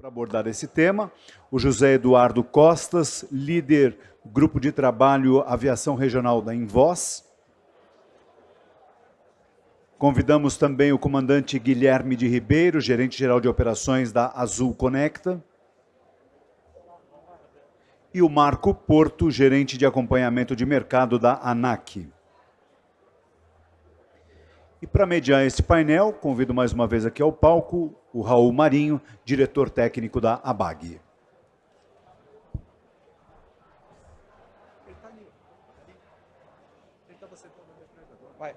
para abordar esse tema, o José Eduardo Costas, líder Grupo de Trabalho Aviação Regional da Invoz. Convidamos também o comandante Guilherme de Ribeiro, gerente-geral de operações da Azul Conecta. E o Marco Porto, gerente de acompanhamento de mercado da ANAC. E para mediar esse painel, convido mais uma vez aqui ao palco o Raul Marinho, diretor técnico da ABAG. Vai.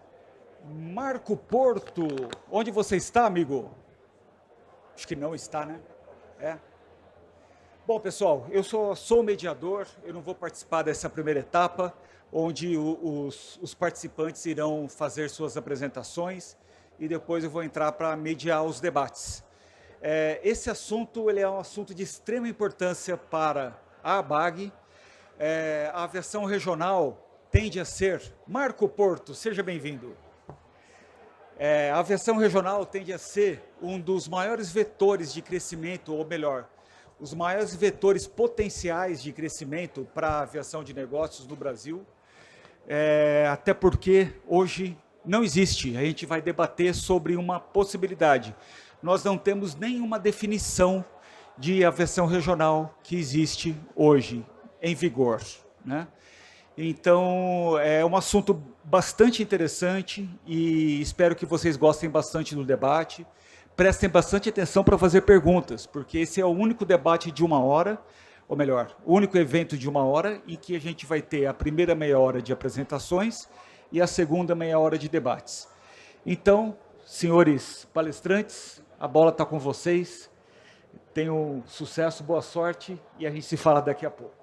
Marco Porto, onde você está, amigo? Acho que não está, né? É. Bom, pessoal, eu sou mediador, eu não vou participar dessa primeira etapa, onde os participantes irão fazer suas apresentações e depois eu vou entrar para mediar os debates. Esse assunto ele é um assunto de extrema importância para a ABAG. A aviação regional tende a ser... Marco Porto, seja bem-vindo. A aviação regional tende a ser um dos maiores vetores de crescimento, ou melhor, os maiores vetores potenciais de crescimento para a aviação de negócios no Brasil, até porque hoje não existe. A gente vai debater sobre uma possibilidade. Nós não temos nenhuma definição de aviação regional que existe hoje em vigor, né? Então, é um assunto bastante interessante e espero que vocês gostem bastante do debate. Prestem bastante atenção para fazer perguntas, porque esse é o único debate de 1 hora, ou melhor, o único evento de 1 hora, em que a gente vai ter a primeira meia hora de apresentações e a segunda meia hora de debates. Então, senhores palestrantes, a bola está com vocês. Tenham sucesso, boa sorte e a gente se fala daqui a pouco.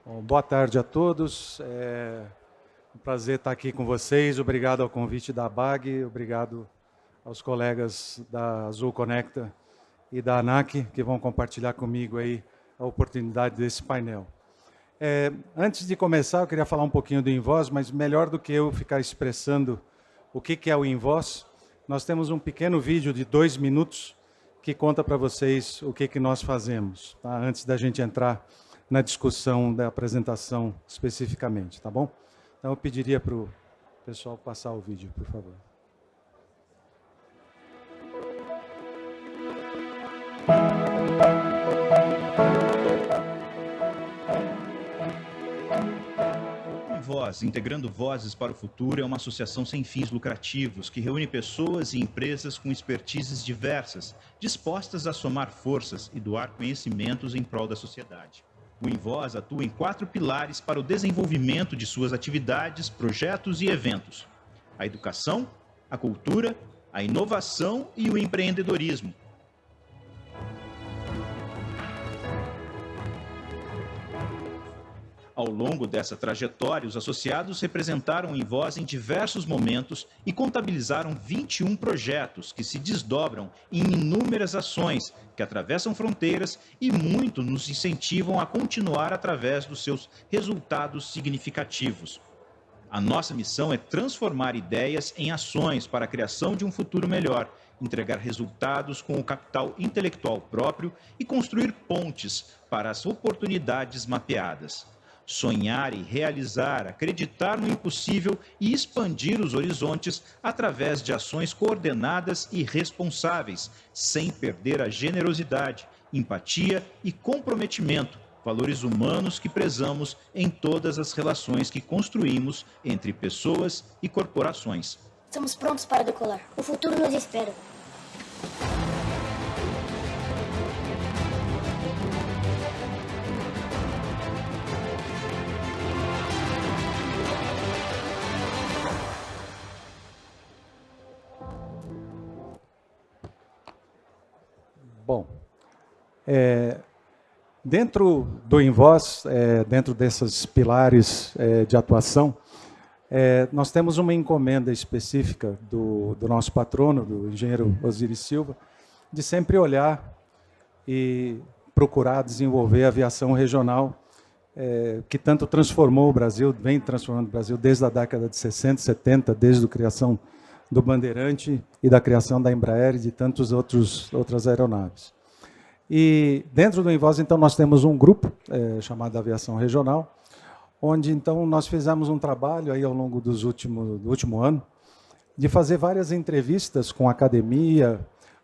Bom, boa tarde a todos, é um prazer estar aqui com vocês, obrigado ao convite da ABAG, obrigado aos colegas da Azul Conecta e da ANAC, que vão compartilhar comigo aí a oportunidade desse painel. Antes de começar, eu queria falar um pouquinho do Invoz, mas melhor do que eu ficar expressando o que é o Invoz, nós temos um pequeno vídeo de 2 minutos que conta para vocês o que nós fazemos, tá? Antes da gente entrar na discussão da apresentação especificamente, tá bom? Então eu pediria para o pessoal passar o vídeo, por favor. Invoz, Integrando Vozes para o Futuro, é uma associação sem fins lucrativos que reúne pessoas e empresas com expertises diversas, dispostas a somar forças e doar conhecimentos em prol da sociedade. O Invoz atua em 4 pilares para o desenvolvimento de suas atividades, projetos e eventos: a educação, a cultura, a inovação e o empreendedorismo. Ao longo dessa trajetória, os associados representaram o Invoz em diversos momentos e contabilizaram 21 projetos que se desdobram em inúmeras ações que atravessam fronteiras e muito nos incentivam a continuar através dos seus resultados significativos. A nossa missão é transformar ideias em ações para a criação de um futuro melhor, entregar resultados com o capital intelectual próprio e construir pontes para as oportunidades mapeadas. Sonhar e realizar, acreditar no impossível e expandir os horizontes através de ações coordenadas e responsáveis, sem perder a generosidade, empatia e comprometimento, valores humanos que prezamos em todas as relações que construímos entre pessoas e corporações. Estamos prontos para decolar. O futuro nos espera. Bom, dentro do Invoz, dentro desses pilares de atuação, nós temos uma encomenda específica do nosso patrono, do engenheiro Osiris Silva, de sempre olhar e procurar desenvolver a aviação regional, que tanto transformou o Brasil, vem transformando o Brasil desde a década de 60, 70, desde a criação do Bandeirante e da criação da Embraer e de tantas outras aeronaves. E dentro do Invoz, então, nós temos um grupo chamado Aviação Regional, onde, então, nós fizemos um trabalho aí ao longo do último ano, de fazer várias entrevistas com academia,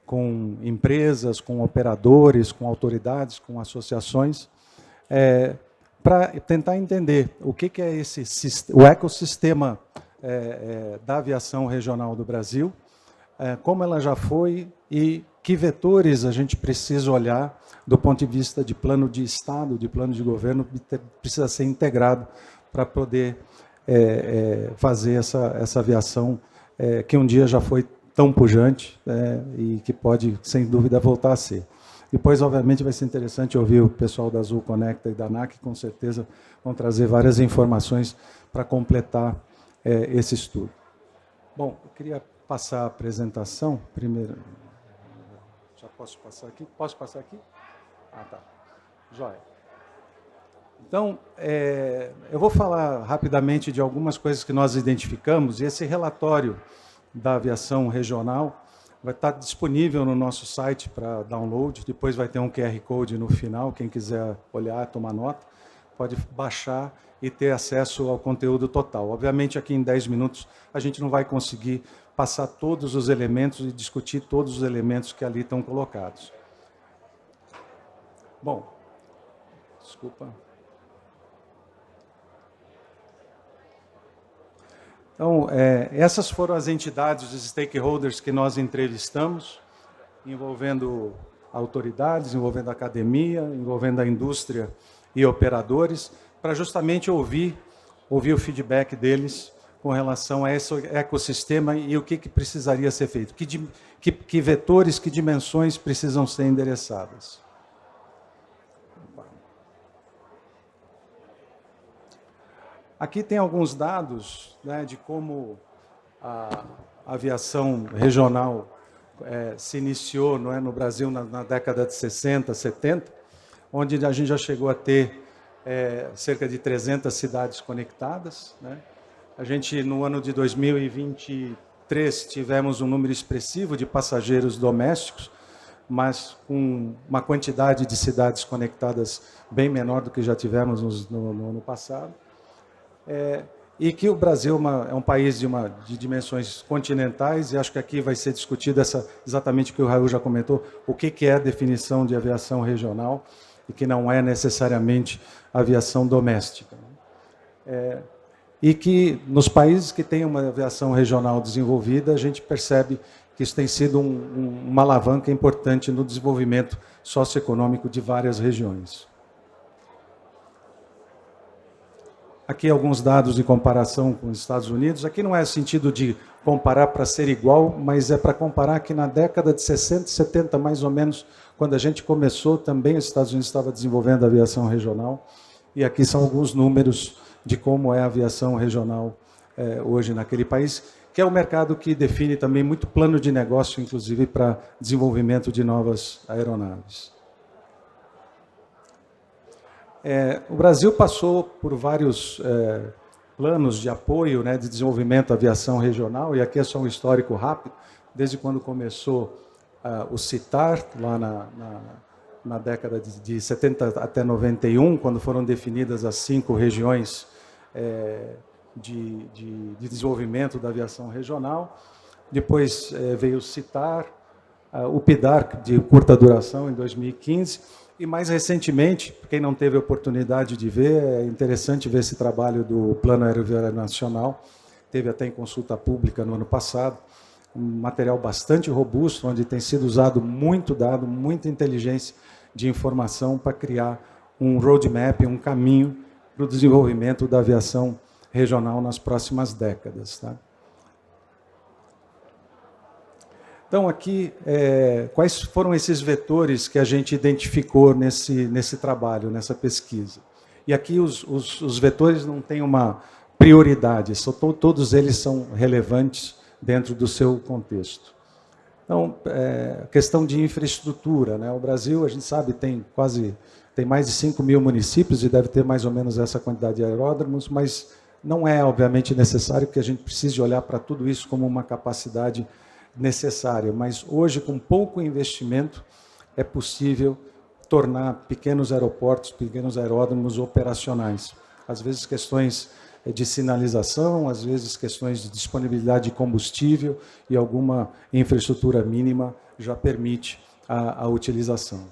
com empresas, com operadores, com autoridades, com associações, para tentar entender o que é o ecossistema da aviação regional do Brasil, como ela já foi e que vetores a gente precisa olhar do ponto de vista de plano de Estado, de plano de governo, precisa ser integrado para poder fazer essa aviação que um dia já foi tão pujante e que pode, sem dúvida, voltar a ser. Depois, obviamente, vai ser interessante ouvir o pessoal da Azul Conecta e da ANAC, que com certeza vão trazer várias informações para completar esse estudo. Bom, eu queria passar a apresentação primeiro. Já posso passar aqui? Posso passar aqui? Ah, tá. Joia. Então, eu vou falar rapidamente de algumas coisas que nós identificamos, e esse relatório da aviação regional vai estar disponível no nosso site para download, depois vai ter um QR Code no final, quem quiser olhar, tomar nota, pode baixar e ter acesso ao conteúdo total. Obviamente, aqui em 10 minutos, a gente não vai conseguir passar todos os elementos e discutir todos os elementos que ali estão colocados. Bom, desculpa. Então, essas foram as entidades, os stakeholders que nós entrevistamos, envolvendo autoridades, envolvendo a academia, envolvendo a indústria e operadores, para justamente ouvir o feedback deles com relação a esse ecossistema e o que precisaria ser feito, que vetores, que dimensões precisam ser endereçadas. Aqui tem alguns dados, né, de como a aviação regional se iniciou, não é, no Brasil na década de 60, 70, onde a gente já chegou a ter cerca de 300 cidades conectadas, né? A gente, no ano de 2023, tivemos um número expressivo de passageiros domésticos, mas com uma quantidade de cidades conectadas bem menor do que já tivemos no ano passado. E que o Brasil é um país de dimensões continentais, e acho que aqui vai ser discutido exatamente o que o Raul já comentou, o que é a definição de aviação regional, e que não é necessariamente aviação doméstica. E que nos países que têm uma aviação regional desenvolvida, a gente percebe que isso tem sido uma alavanca importante no desenvolvimento socioeconômico de várias regiões. Aqui alguns dados de comparação com os Estados Unidos. Aqui não é sentido de comparar para ser igual, mas é para comparar que na década de 60, 70, mais ou menos, quando a gente começou, também os Estados Unidos estavam desenvolvendo a aviação regional. E aqui são alguns números de como é a aviação regional hoje naquele país, que é um mercado que define também muito plano de negócio, inclusive para desenvolvimento de novas aeronaves. O Brasil passou por vários planos de apoio, né, de desenvolvimento da aviação regional, e aqui é só um histórico rápido, desde quando começou o CITAR, lá na década de 70 até 91, quando foram definidas as 5 regiões de desenvolvimento da aviação regional. Depois veio o CITAR, o PIDAR, de curta duração, em 2015, e mais recentemente, quem não teve a oportunidade de ver, é interessante ver esse trabalho do Plano Aeroviário Nacional, teve até em consulta pública no ano passado, um material bastante robusto, onde tem sido usado muito dado, muita inteligência de informação para criar um roadmap, um caminho para o desenvolvimento da aviação regional nas próximas décadas. Tá? Então, aqui, quais foram esses vetores que a gente identificou nesse trabalho, nessa pesquisa? E aqui os vetores não têm uma prioridade, todos eles são relevantes dentro do seu contexto. Então, questão de infraestrutura, né? O Brasil, a gente sabe, tem mais de 5 mil municípios e deve ter mais ou menos essa quantidade de aeródromos, mas não é, obviamente, necessário que a gente precise olhar para tudo isso como uma capacidade necessária. Mas hoje, com pouco investimento, é possível tornar pequenos aeroportos, pequenos aeródromos operacionais. Às vezes, questões de sinalização, às vezes questões de disponibilidade de combustível e alguma infraestrutura mínima já permite a utilização.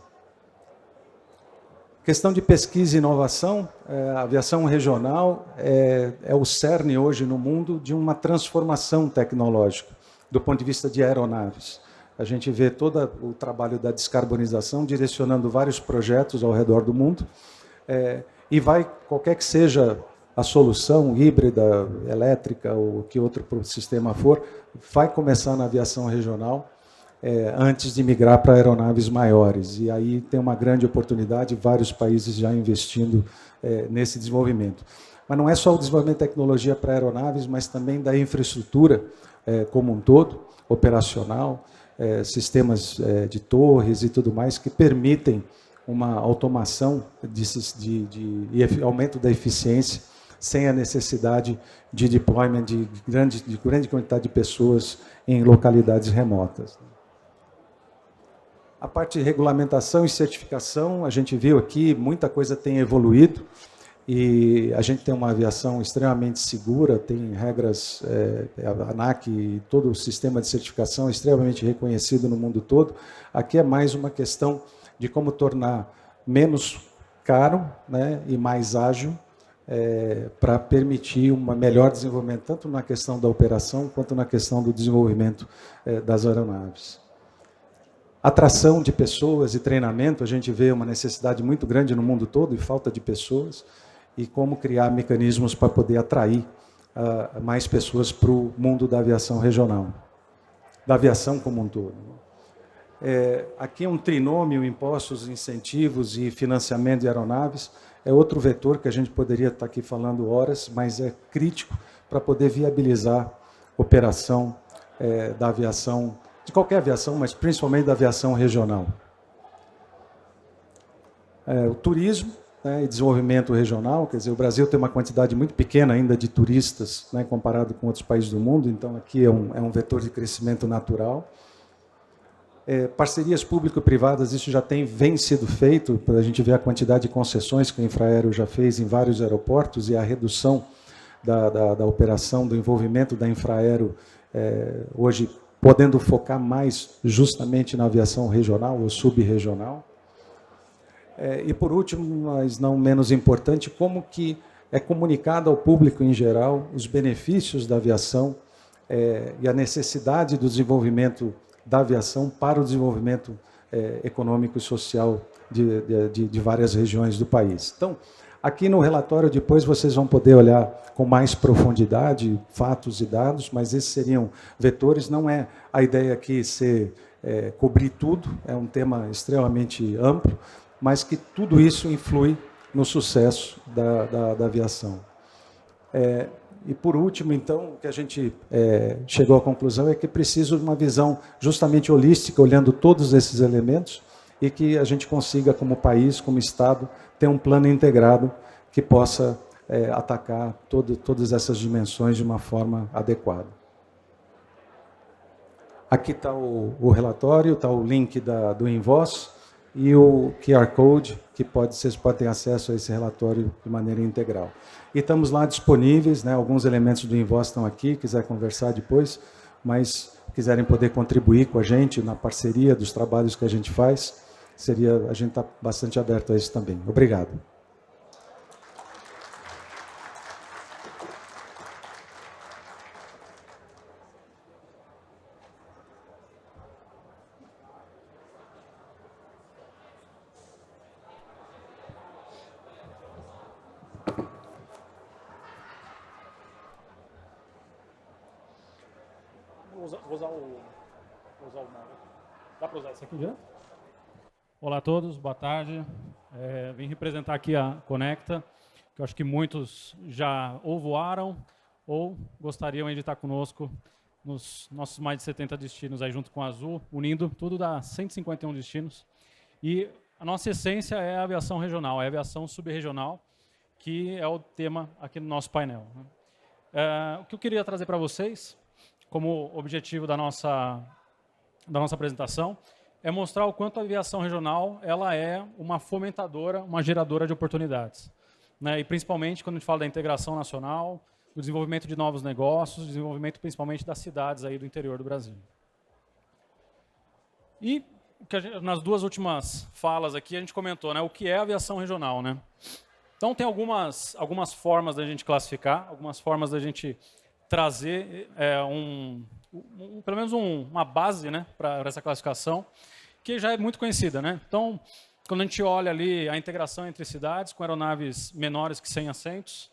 Questão de pesquisa e inovação, a aviação regional é o cerne hoje no mundo de uma transformação tecnológica, do ponto de vista de aeronaves. A gente vê todo o trabalho da descarbonização direcionando vários projetos ao redor do mundo, e qualquer que seja a solução híbrida, elétrica ou que outro sistema for, vai começar na aviação regional antes de migrar para aeronaves maiores. E aí tem uma grande oportunidade, vários países já investindo nesse desenvolvimento. Mas não é só o desenvolvimento de tecnologia para aeronaves, mas também da infraestrutura como um todo, operacional, sistemas de torres e tudo mais, que permitem uma automação e aumento da eficiência sem a necessidade de deployment de grande quantidade de pessoas em localidades remotas. A parte de regulamentação e certificação, a gente viu aqui, muita coisa tem evoluído, e a gente tem uma aviação extremamente segura, tem regras, a ANAC e todo o sistema de certificação é extremamente reconhecido no mundo todo. Aqui é mais uma questão de como tornar menos caro, né, e mais ágil, para permitir um melhor desenvolvimento, tanto na questão da operação, quanto na questão do desenvolvimento das aeronaves. Atração de pessoas e treinamento, a gente vê uma necessidade muito grande no mundo todo e falta de pessoas, e como criar mecanismos para poder atrair mais pessoas para o mundo da aviação regional, da aviação como um todo. Aqui é um trinômio, impostos, incentivos e financiamento de aeronaves. É outro vetor que a gente poderia estar aqui falando horas, mas é crítico para poder viabilizar a operação da aviação, de qualquer aviação, mas principalmente da aviação regional. O turismo, né, e desenvolvimento regional, quer dizer, o Brasil tem uma quantidade muito pequena ainda de turistas, né, comparado com outros países do mundo, então aqui é um vetor de crescimento natural. Parcerias público-privadas, isso já vem sido feito, a gente vê a quantidade de concessões que o Infraero já fez em vários aeroportos e a redução da operação, do envolvimento da Infraero, hoje podendo focar mais justamente na aviação regional ou subregional. E por último, mas não menos importante, como que é comunicado ao público em geral os benefícios da aviação e a necessidade do desenvolvimento da aviação para o desenvolvimento econômico e social de várias regiões do país. Então, aqui no relatório depois vocês vão poder olhar com mais profundidade fatos e dados, mas esses seriam vetores. Não é a ideia aqui ser cobrir tudo, é um tema extremamente amplo, mas que tudo isso influi no sucesso da aviação. E por último, então, o que a gente chegou à conclusão é que precisa de uma visão justamente holística, olhando todos esses elementos, e que a gente consiga, como país, como Estado, ter um plano integrado que possa atacar todas essas dimensões de uma forma adequada. Aqui está o relatório, está o link do Invoz e o QR Code, que vocês podem ter acesso a esse relatório de maneira integral. E estamos lá disponíveis, né, alguns elementos do Invoz estão aqui, quiser conversar depois, mas quiserem poder contribuir com a gente na parceria dos trabalhos que a gente faz, a gente está bastante aberto a isso também. Obrigado. Vou usar o dá para usar esse aqui já? Olá a todos, boa tarde. Vim representar aqui a Conecta, que eu acho que muitos já ou voaram ou gostariam de estar conosco nos nossos mais de 70 destinos aí junto com a Azul, unindo tudo dá 151 destinos. E a nossa essência é a aviação regional, é a aviação subregional, que é o tema aqui no nosso painel. O que eu queria trazer para vocês, como objetivo da nossa apresentação, é mostrar o quanto a aviação regional ela é uma fomentadora, uma geradora de oportunidades. Né? E principalmente quando a gente fala da integração nacional, do desenvolvimento de novos negócios, desenvolvimento principalmente das cidades aí do interior do Brasil. E nas duas últimas falas aqui a gente comentou, né, o que é aviação regional, né? Então tem algumas formas da gente classificar, algumas formas da gente trazer pelo menos uma base, né, para essa classificação, que já é muito conhecida, né? Então, quando a gente olha ali a integração entre cidades com aeronaves menores que 100 assentos,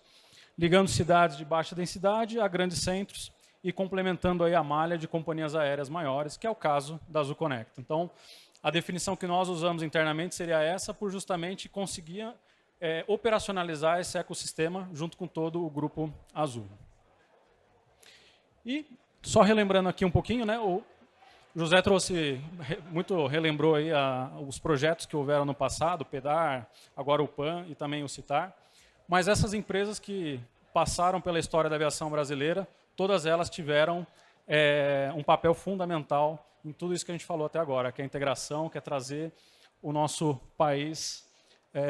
ligando cidades de baixa densidade a grandes centros e complementando aí a malha de companhias aéreas maiores, que é o caso da Azul Conecta. Então, a definição que nós usamos internamente seria essa, por justamente conseguir operacionalizar esse ecossistema junto com todo o grupo Azul. E, só relembrando aqui um pouquinho, né, o José relembrou aí os projetos que houveram no passado, o PEDAR, agora o PAN e também o CITAR. Mas essas empresas que passaram pela história da aviação brasileira, todas elas tiveram um papel fundamental em tudo isso que a gente falou até agora, que é a integração, que é trazer o nosso país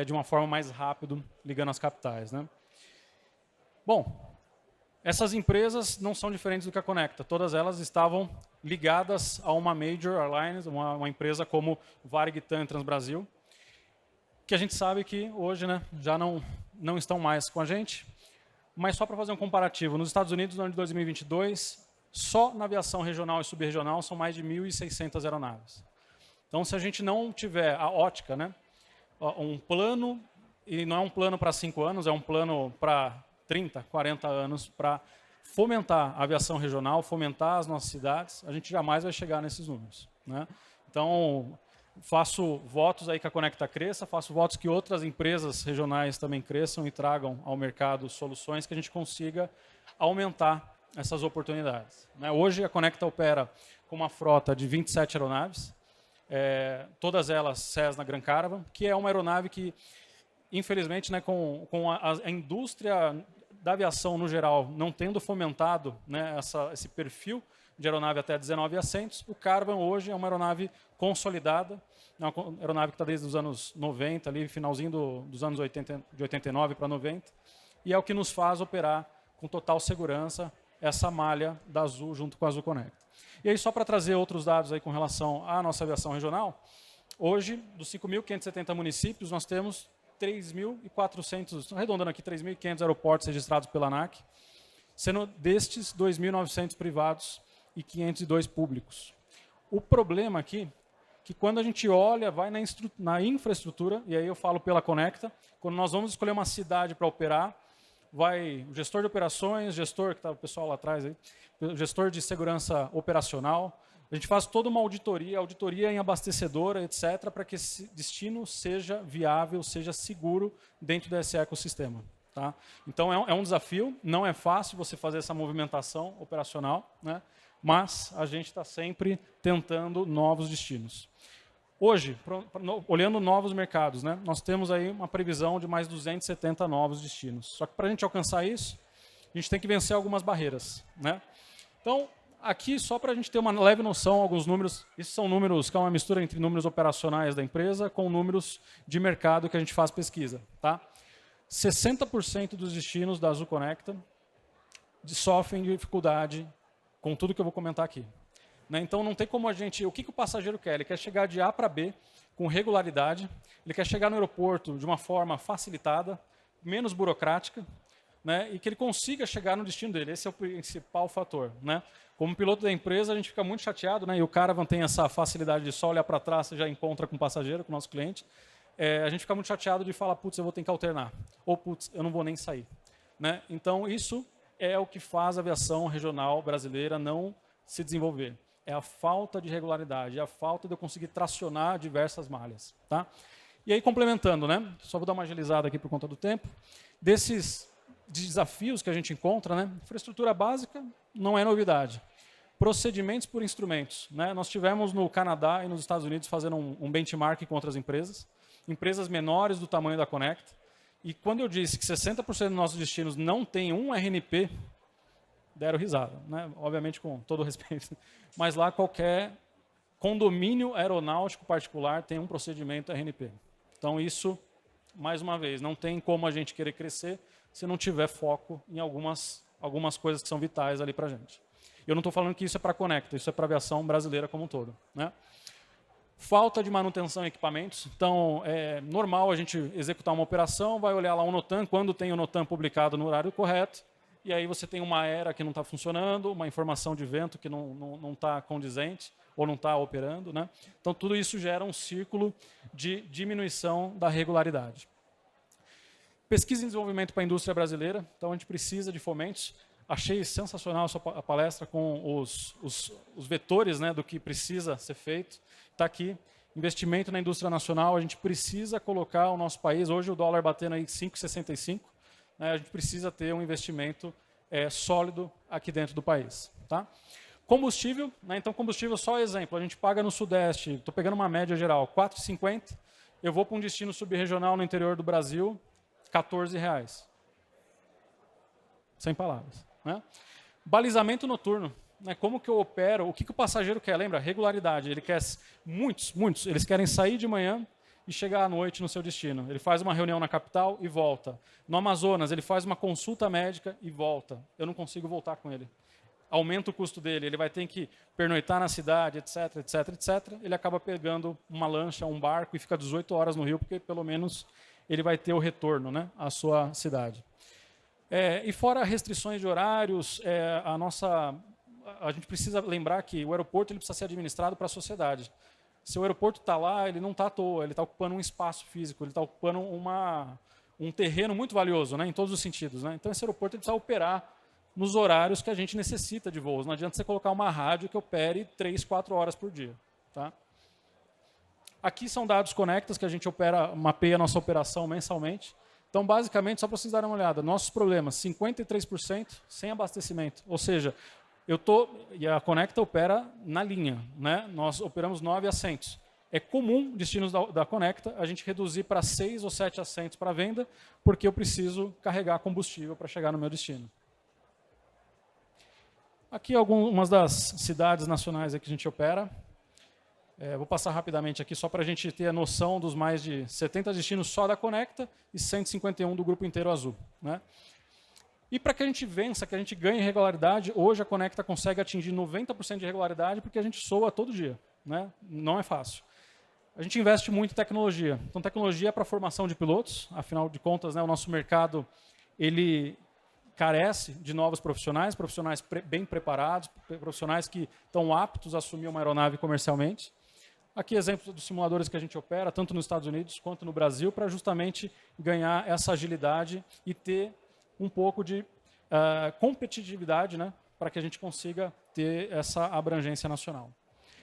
de uma forma mais rápida, ligando as capitais. Né? Bom, essas empresas não são diferentes do que a Conecta, todas elas estavam ligadas a uma Major Airlines, uma empresa como Varig, TAM e Transbrasil, que a gente sabe que hoje, né, já não estão mais com a gente. Mas só para fazer um comparativo, nos Estados Unidos, no ano de 2022, só na aviação regional e subregional são mais de 1.600 aeronaves. Então, se a gente não tiver a ótica, né, um plano, e não é um plano para 5 anos, é um plano para 30, 40 anos, para fomentar a aviação regional, fomentar as nossas cidades, a gente jamais vai chegar nesses números. Né? Então, faço votos aí que a Conecta cresça, faço votos que outras empresas regionais também cresçam e tragam ao mercado soluções que a gente consiga aumentar essas oportunidades. Né? Hoje a Conecta opera com uma frota de 27 aeronaves, todas elas Cessna Grand Caravan, que é uma aeronave que, infelizmente, né, com a indústria da aviação no geral não tendo fomentado, né, esse perfil de aeronave até 19 assentos, o Caravan hoje é uma aeronave consolidada, uma aeronave que está desde os anos 90, ali, finalzinho dos anos 80, de 89 para 90, e é o que nos faz operar com total segurança essa malha da Azul junto com a Azul Conecta. E aí, só para trazer outros dados aí com relação à nossa aviação regional, hoje, dos 5.570 municípios, nós temos 3.400, arredondando aqui, 3.500 aeroportos registrados pela ANAC, sendo destes 2.900 privados e 502 públicos. O problema aqui, que quando a gente olha, vai na infraestrutura, e aí eu falo pela Conecta, quando nós vamos escolher uma cidade para operar, vai o gestor de operações, gestor, que está o pessoal lá atrás, aí, o gestor de segurança operacional, a gente faz toda uma auditoria em abastecedora, etc., para que esse destino seja viável, seja seguro dentro desse ecossistema. Tá? Então, é um desafio, não é fácil você fazer essa movimentação operacional, né? Mas a gente está sempre tentando novos destinos. Hoje, olhando novos mercados, né, nós temos aí uma previsão de mais 270 novos destinos. Só que para a gente alcançar isso, a gente tem que vencer algumas barreiras. Né? Então, aqui, só para a gente ter uma leve noção, alguns números, esses são números que é uma mistura entre números operacionais da empresa com números de mercado que a gente faz pesquisa. Tá? 60% dos destinos da Azul Conecta sofrem dificuldade com tudo que eu vou comentar aqui. Né? Então, não tem como a gente... O que o passageiro quer? Ele quer chegar de A para B com regularidade, ele quer chegar no aeroporto de uma forma facilitada, menos burocrática, né? E que ele consiga chegar no destino dele. Esse é o principal fator. Né? Como piloto da empresa, a gente fica muito chateado, né? E o Caravan tem essa facilidade de só olhar para trás, você já encontra com o passageiro, com o nosso cliente. A gente fica muito chateado de falar, putz, eu vou ter que alternar. Ou, putz, eu não vou nem sair. Né? Então, isso é o que faz a aviação regional brasileira não se desenvolver. É a falta de regularidade, é a falta de eu conseguir tracionar diversas malhas. Tá? E aí, complementando, né? Só vou dar uma agilizada aqui por conta do tempo. Desses desafios que a gente encontra, né? Infraestrutura básica não é novidade. procedimentos por instrumentos, né? Nós tivemos no Canadá e nos Estados Unidos fazendo um benchmark com outras empresas menores do tamanho da Conecta, e quando eu disse que 60% dos nossos destinos não tem um RNP, deram risada, né? Obviamente com todo o respeito, mas lá qualquer condomínio aeronáutico particular tem um procedimento RNP. Então isso, mais uma vez, não tem como a gente querer crescer se não tiver foco em algumas coisas que são vitais ali para a gente. Eu não estou falando que isso é para a Conecta, isso é para a aviação brasileira como um todo, né? Falta de manutenção em equipamentos. Então, é normal a gente executar uma operação, vai olhar lá o NOTAM, quando tem o NOTAM publicado no horário correto, e aí você tem uma era que não está funcionando, uma informação de vento que não está condizente, ou não está operando, né? Então, tudo isso gera um círculo de diminuição da regularidade. Pesquisa e desenvolvimento para a indústria brasileira. Então, a gente precisa de fomentos. Achei sensacional a sua palestra com os vetores, né, do que precisa ser feito. Está aqui. Investimento na indústria nacional. A gente precisa colocar o nosso país, hoje o dólar batendo aí 5,65, né, a gente precisa ter um investimento sólido aqui dentro do país. Tá? Combustível, né, então combustível só exemplo, a gente paga no Sudeste, estou pegando uma média geral, R$ 4,50, eu vou para um destino subregional no interior do Brasil, R$ 14,00. Sem palavras. Né? Balizamento noturno. Né? Como que eu opero? O que o passageiro quer? Lembra? Regularidade. Ele quer muitos. Eles querem sair de manhã e chegar à noite no seu destino. Ele faz uma reunião na capital e volta. No Amazonas, ele faz uma consulta médica e volta. Eu não consigo voltar com ele. Aumenta o custo dele. Ele vai ter que pernoitar na cidade, etc. Ele acaba pegando uma lancha, um barco e fica 18 horas no Rio, porque pelo menos ele vai ter o retorno, né, à sua cidade. E fora restrições de horários, a gente precisa lembrar que o aeroporto ele precisa ser administrado para a sociedade. Se o aeroporto está lá, ele não está à toa, ele está ocupando um espaço físico, ele está ocupando um terreno muito valioso, né, em todos os sentidos. Né? Então esse aeroporto ele precisa operar nos horários que a gente necessita de voos. Não adianta você colocar uma rádio que opere 3, 4 horas por dia. Tá? Aqui são dados Conectas que a gente mapeia a nossa operação mensalmente. Então, basicamente, só para vocês darem uma olhada, nossos problemas, 53% sem abastecimento. Ou seja, e a Conecta opera na linha. Né? Nós operamos 9 assentos. É comum, destinos da Conecta, a gente reduzir para 6 ou 7 assentos para venda, porque eu preciso carregar combustível para chegar no meu destino. Aqui algumas das cidades nacionais que a gente opera. Vou passar rapidamente aqui só para a gente ter a noção dos mais de 70 destinos só da Conecta e 151 do grupo inteiro azul. Né? E para que a gente vença, que a gente ganhe regularidade, hoje a Conecta consegue atingir 90% de regularidade porque a gente soa todo dia. Né? Não é fácil. A gente investe muito em tecnologia. Então, tecnologia é para a formação de pilotos. Afinal de contas, né, o nosso mercado ele carece de novos profissionais bem preparados, profissionais que estão aptos a assumir uma aeronave comercialmente. Aqui exemplos dos simuladores que a gente opera, tanto nos Estados Unidos quanto no Brasil, para justamente ganhar essa agilidade e ter um pouco de competitividade, né, para que a gente consiga ter essa abrangência nacional.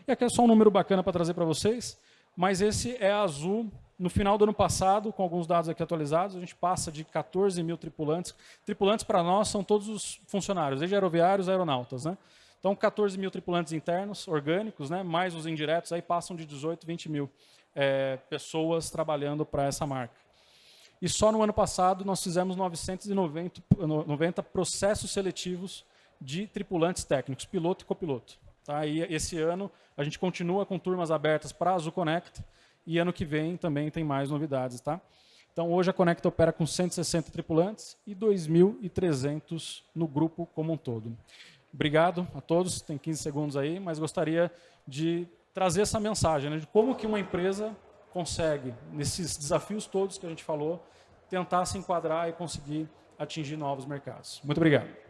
E aqui é só um número bacana para trazer para vocês, mas esse é azul. No final do ano passado, com alguns dados aqui atualizados, a gente passa de 14 mil tripulantes. Tripulantes, para nós, são todos os funcionários, desde aeroviários a aeronautas. Né? Então, 14 mil tripulantes internos, orgânicos, né? Mais os indiretos, aí passam de 18, 20 mil pessoas trabalhando para essa marca. E só no ano passado, nós fizemos 990 processos seletivos de tripulantes técnicos, piloto e copiloto. Tá? E esse ano, a gente continua com turmas abertas para a Azul Conecta, e ano que vem também tem mais novidades. Tá? Então, hoje a Conecta opera com 160 tripulantes e 2.300 no grupo como um todo. Obrigado a todos, tem 15 segundos aí, mas gostaria de trazer essa mensagem, né, de como que uma empresa consegue, nesses desafios todos que a gente falou, tentar se enquadrar e conseguir atingir novos mercados. Muito obrigado.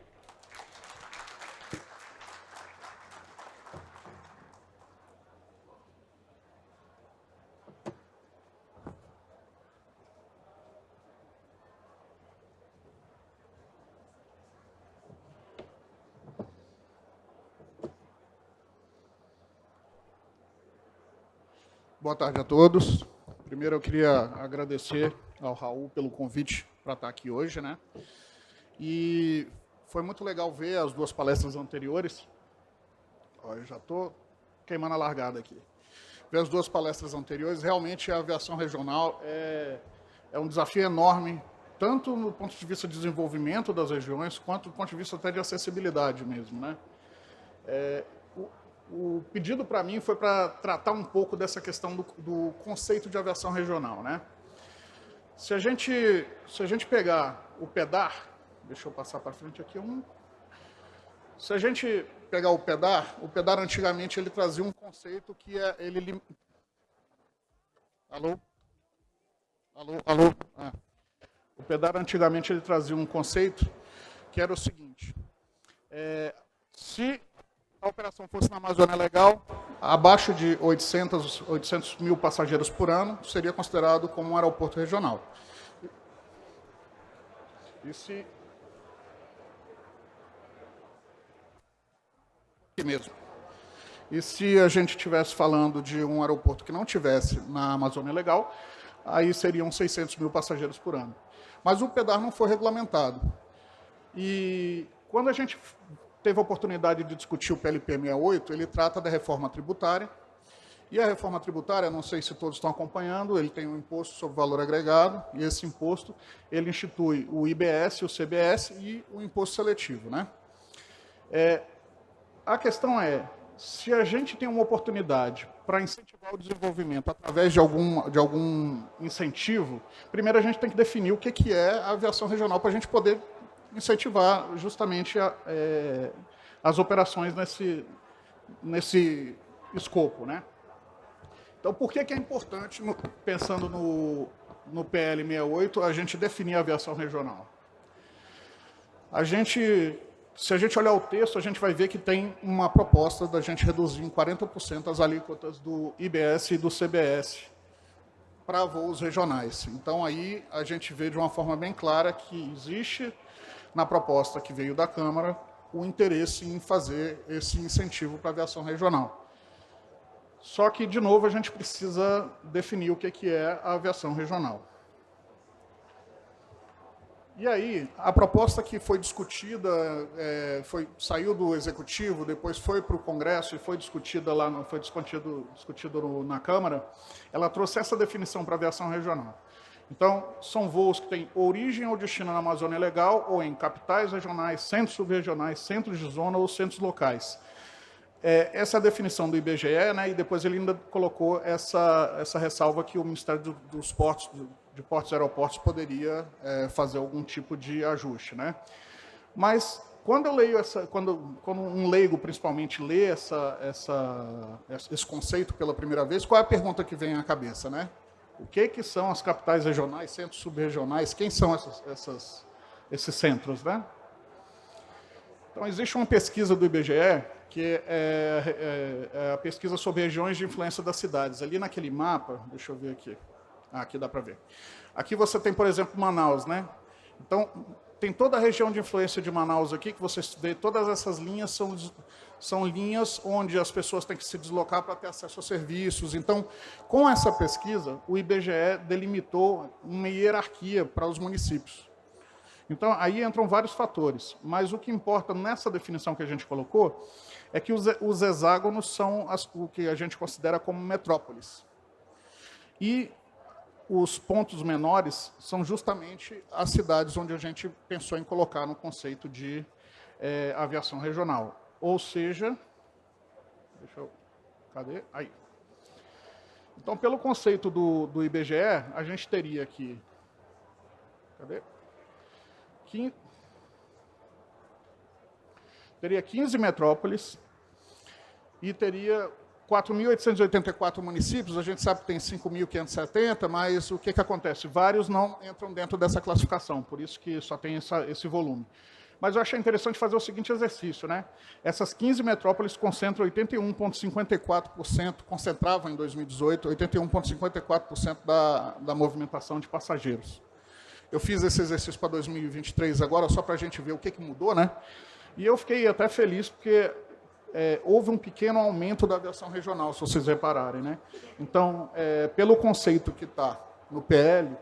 Boa tarde a todos. Primeiro eu queria agradecer ao Raul pelo convite para estar aqui hoje, né? E foi muito legal ver as duas palestras anteriores. Ó, eu já estou queimando a largada aqui. Vi as duas palestras anteriores, realmente a aviação regional é um desafio enorme, tanto no ponto de vista de desenvolvimento das regiões, quanto do ponto de vista até de acessibilidade mesmo, né? O pedido para mim foi para tratar um pouco dessa questão do conceito de aviação regional, né? Se a gente pegar o PEDAR, deixa eu passar para frente aqui se a gente pegar o PEDAR antigamente ele trazia um conceito que é Alô? O PEDAR antigamente ele trazia um conceito que era o seguinte: se a operação fosse na Amazônia Legal, abaixo de 800 mil passageiros por ano, seria considerado como um aeroporto regional. E se a gente estivesse falando de um aeroporto que não tivesse na Amazônia Legal, aí seriam 600 mil passageiros por ano. Mas o PEDAR não foi regulamentado. E quando a gente teve a oportunidade de discutir o PLP 68, ele trata da reforma tributária. E a reforma tributária, não sei se todos estão acompanhando, ele tem um imposto sobre valor agregado, e esse imposto ele institui o IBS, o CBS e o imposto seletivo, né? A questão é, se a gente tem uma oportunidade para incentivar o desenvolvimento através de algum incentivo, primeiro a gente tem que definir o que é a aviação regional para a gente poder incentivar justamente as operações nesse escopo, né? Então, por que é importante, pensando no PL 68, a gente definir a aviação regional? Se a gente olhar o texto, a gente vai ver que tem uma proposta da gente reduzir em 40% as alíquotas do IBS e do CBS para voos regionais. Então, aí a gente vê de uma forma bem clara que existe, na proposta que veio da Câmara, o interesse em fazer esse incentivo para a aviação regional. Só que, de novo, a gente precisa definir o que é a aviação regional. E aí, a proposta que foi discutida, saiu do Executivo, depois foi para o Congresso e foi discutida discutido na Câmara, ela trouxe essa definição para a aviação regional. Então, são voos que têm origem ou destino na Amazônia Legal ou em capitais regionais, centros subregionais, centros de zona ou centros locais. Essa é a definição do IBGE, né, e depois ele ainda colocou essa ressalva que o Ministério dos Portos, de Portos e Aeroportos poderia fazer algum tipo de ajuste, né? Mas quando eu leio quando um leigo principalmente lê esse conceito pela primeira vez, qual é a pergunta que vem à cabeça, né? O que são as capitais regionais, centros subregionais? Quem são esses centros, né? Então existe uma pesquisa do IBGE que é a pesquisa sobre regiões de influência das cidades. Ali naquele mapa, deixa eu ver aqui. Aqui dá para ver. Aqui você tem, por exemplo, Manaus, né? Então, tem toda a região de influência de Manaus aqui, que você vê, todas essas linhas são linhas onde as pessoas têm que se deslocar para ter acesso a serviços. Então, com essa pesquisa, o IBGE delimitou uma hierarquia para os municípios. Então, aí entram vários fatores, mas o que importa nessa definição que a gente colocou é que os hexágonos são o que a gente considera como metrópoles. E os pontos menores são justamente as cidades onde a gente pensou em colocar no conceito de aviação regional. Ou seja, cadê? Aí. Então, pelo conceito do IBGE, a gente teria aqui, teria 15 metrópoles e teria 4.884 municípios. A gente sabe que tem 5.570, mas o que acontece? Vários não entram dentro dessa classificação, por isso que só tem esse volume. Mas eu achei interessante fazer o seguinte exercício, né? Essas 15 metrópoles concentram 81,54%, concentravam em 2018, 81,54% da movimentação de passageiros. Eu fiz esse exercício para 2023 agora, só para a gente ver o que mudou, né? E eu fiquei até feliz, porque houve um pequeno aumento da aviação regional, se vocês repararem, né? Então, pelo conceito que está no PL,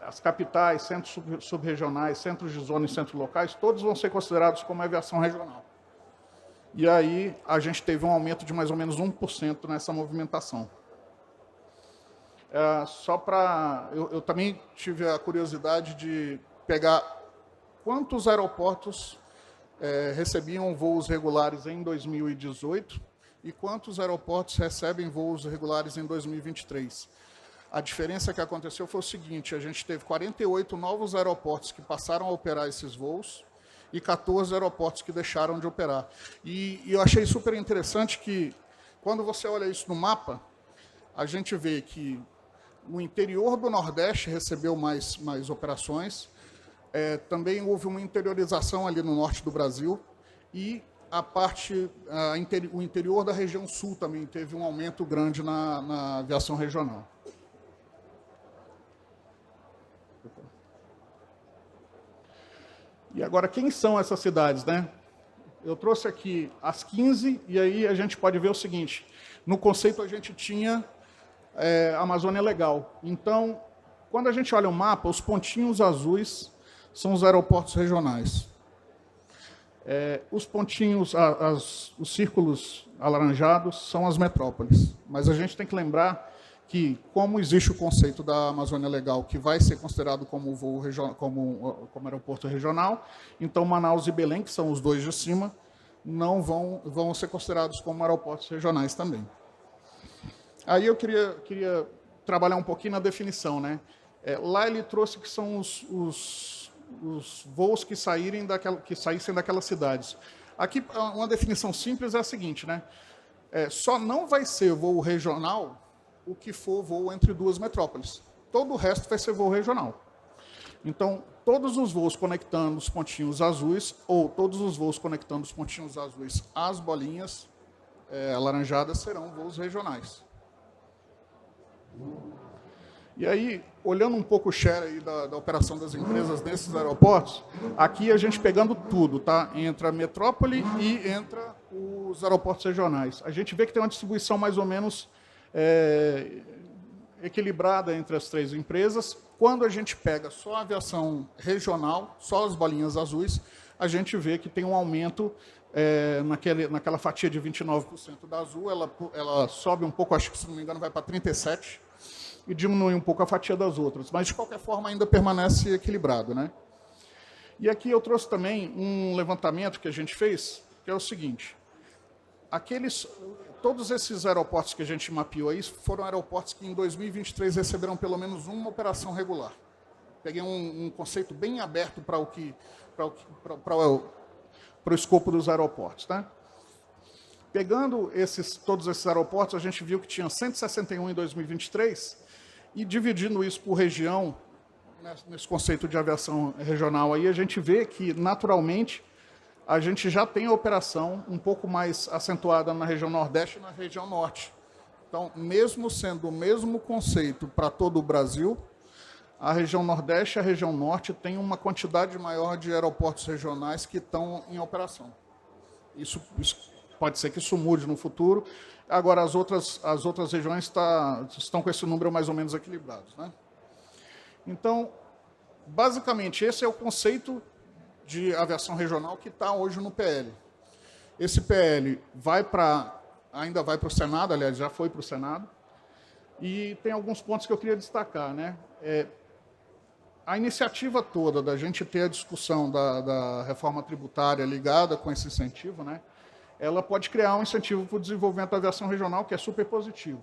as capitais, centros subregionais, centros de zona e centros locais, todos vão ser considerados como aviação regional. E aí a gente teve um aumento de mais ou menos 1% nessa movimentação. Eu também tive a curiosidade de pegar quantos aeroportos recebiam voos regulares em 2018 e quantos aeroportos recebem voos regulares em 2023. A diferença que aconteceu foi o seguinte: a gente teve 48 novos aeroportos que passaram a operar esses voos e 14 aeroportos que deixaram de operar. E eu achei super interessante que, quando você olha isso no mapa, a gente vê que o interior do Nordeste recebeu mais operações, também houve uma interiorização ali no norte do Brasil, e o interior da região sul também teve um aumento grande na aviação regional. E agora, quem são essas cidades, né? Eu trouxe aqui as 15, e aí a gente pode ver o seguinte: no conceito a gente tinha Amazônia Legal. Então, quando a gente olha o mapa, os pontinhos azuis são os aeroportos regionais. Os pontinhos, os círculos alaranjados são as metrópoles. Mas a gente tem que lembrar que, como existe o conceito da Amazônia Legal, que vai ser considerado como voo regional, como aeroporto regional, então Manaus e Belém, que são os dois de cima, não vão ser considerados como aeroportos regionais também. Aí eu queria trabalhar um pouquinho na definição, né? Lá ele trouxe que são os voos que saíssem daquelas cidades. Aqui, uma definição simples é a seguinte, né? Só não vai ser voo regional o que for voo entre duas metrópoles. Todo o resto vai ser voo regional. Então, todos os voos conectando os pontinhos azuis, ou todos os voos conectando os pontinhos azuis às bolinhas alaranjadas, serão voos regionais. E aí, olhando um pouco o share aí da operação das empresas nesses aeroportos, aqui a gente pegando tudo, tá? Entra a metrópole e entra os aeroportos regionais. A gente vê que tem uma distribuição mais ou menos equilibrada entre as três empresas. Quando a gente pega só a aviação regional, só as bolinhas azuis, a gente vê que tem um aumento naquela fatia de 29% da Azul, ela sobe um pouco, acho que, se não me engano, vai para 37%, e diminui um pouco a fatia das outras. Mas, de qualquer forma, ainda permanece equilibrado, né? E aqui eu trouxe também um levantamento que a gente fez, que é o seguinte: todos esses aeroportos que a gente mapeou aí foram aeroportos que em 2023 receberam pelo menos uma operação regular. Peguei um conceito bem aberto para o escopo dos aeroportos, tá? Pegando todos esses aeroportos, a gente viu que tinha 161 em 2023, e dividindo isso por região, nesse conceito de aviação regional, aí a gente vê que, naturalmente, a gente já tem a operação um pouco mais acentuada na região Nordeste e na região Norte. Então, mesmo sendo o mesmo conceito para todo o Brasil, a região Nordeste e a região Norte têm uma quantidade maior de aeroportos regionais que estão em operação. Isso pode ser que isso mude no futuro. Agora, as outras regiões estão com esse número mais ou menos equilibrados, né? Então, basicamente, esse é o conceito de aviação regional que está hoje no PL. Esse PL ainda vai para o Senado, aliás, já foi para o Senado, e tem alguns pontos que eu queria destacar, né? A iniciativa toda da gente ter a discussão da reforma tributária ligada com esse incentivo, né? Ela pode criar um incentivo para o desenvolvimento da aviação regional, que é super positivo.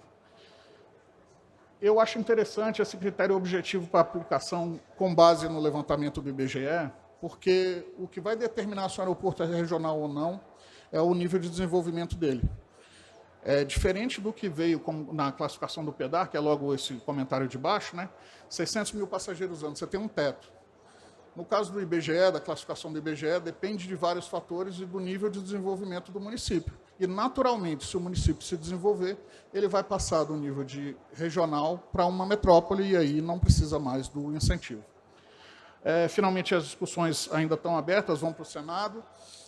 Eu acho interessante esse critério objetivo para aplicação com base no levantamento do IBGE, porque o que vai determinar se o aeroporto é regional ou não é o nível de desenvolvimento dele. Diferente do que veio na classificação do PEDAR, que é logo esse comentário de baixo, né? 600 mil passageiros ano, você tem um teto. No caso do IBGE, da classificação do IBGE, depende de vários fatores e do nível de desenvolvimento do município. E, naturalmente, se o município se desenvolver, ele vai passar do nível de regional para uma metrópole, e aí não precisa mais do incentivo. Finalmente, as discussões ainda estão abertas, vão para o Senado.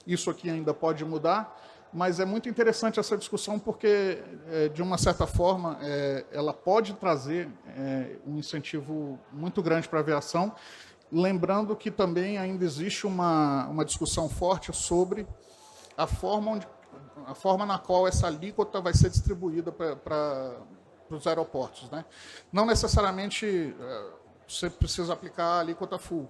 Isso aqui ainda pode mudar, mas é muito interessante essa discussão porque, de uma certa forma, ela pode trazer um incentivo muito grande para a aviação, lembrando que também ainda existe uma discussão forte sobre a forma a forma na qual essa alíquota vai ser distribuída para os aeroportos, né? Não necessariamente você precisa aplicar a alíquota full.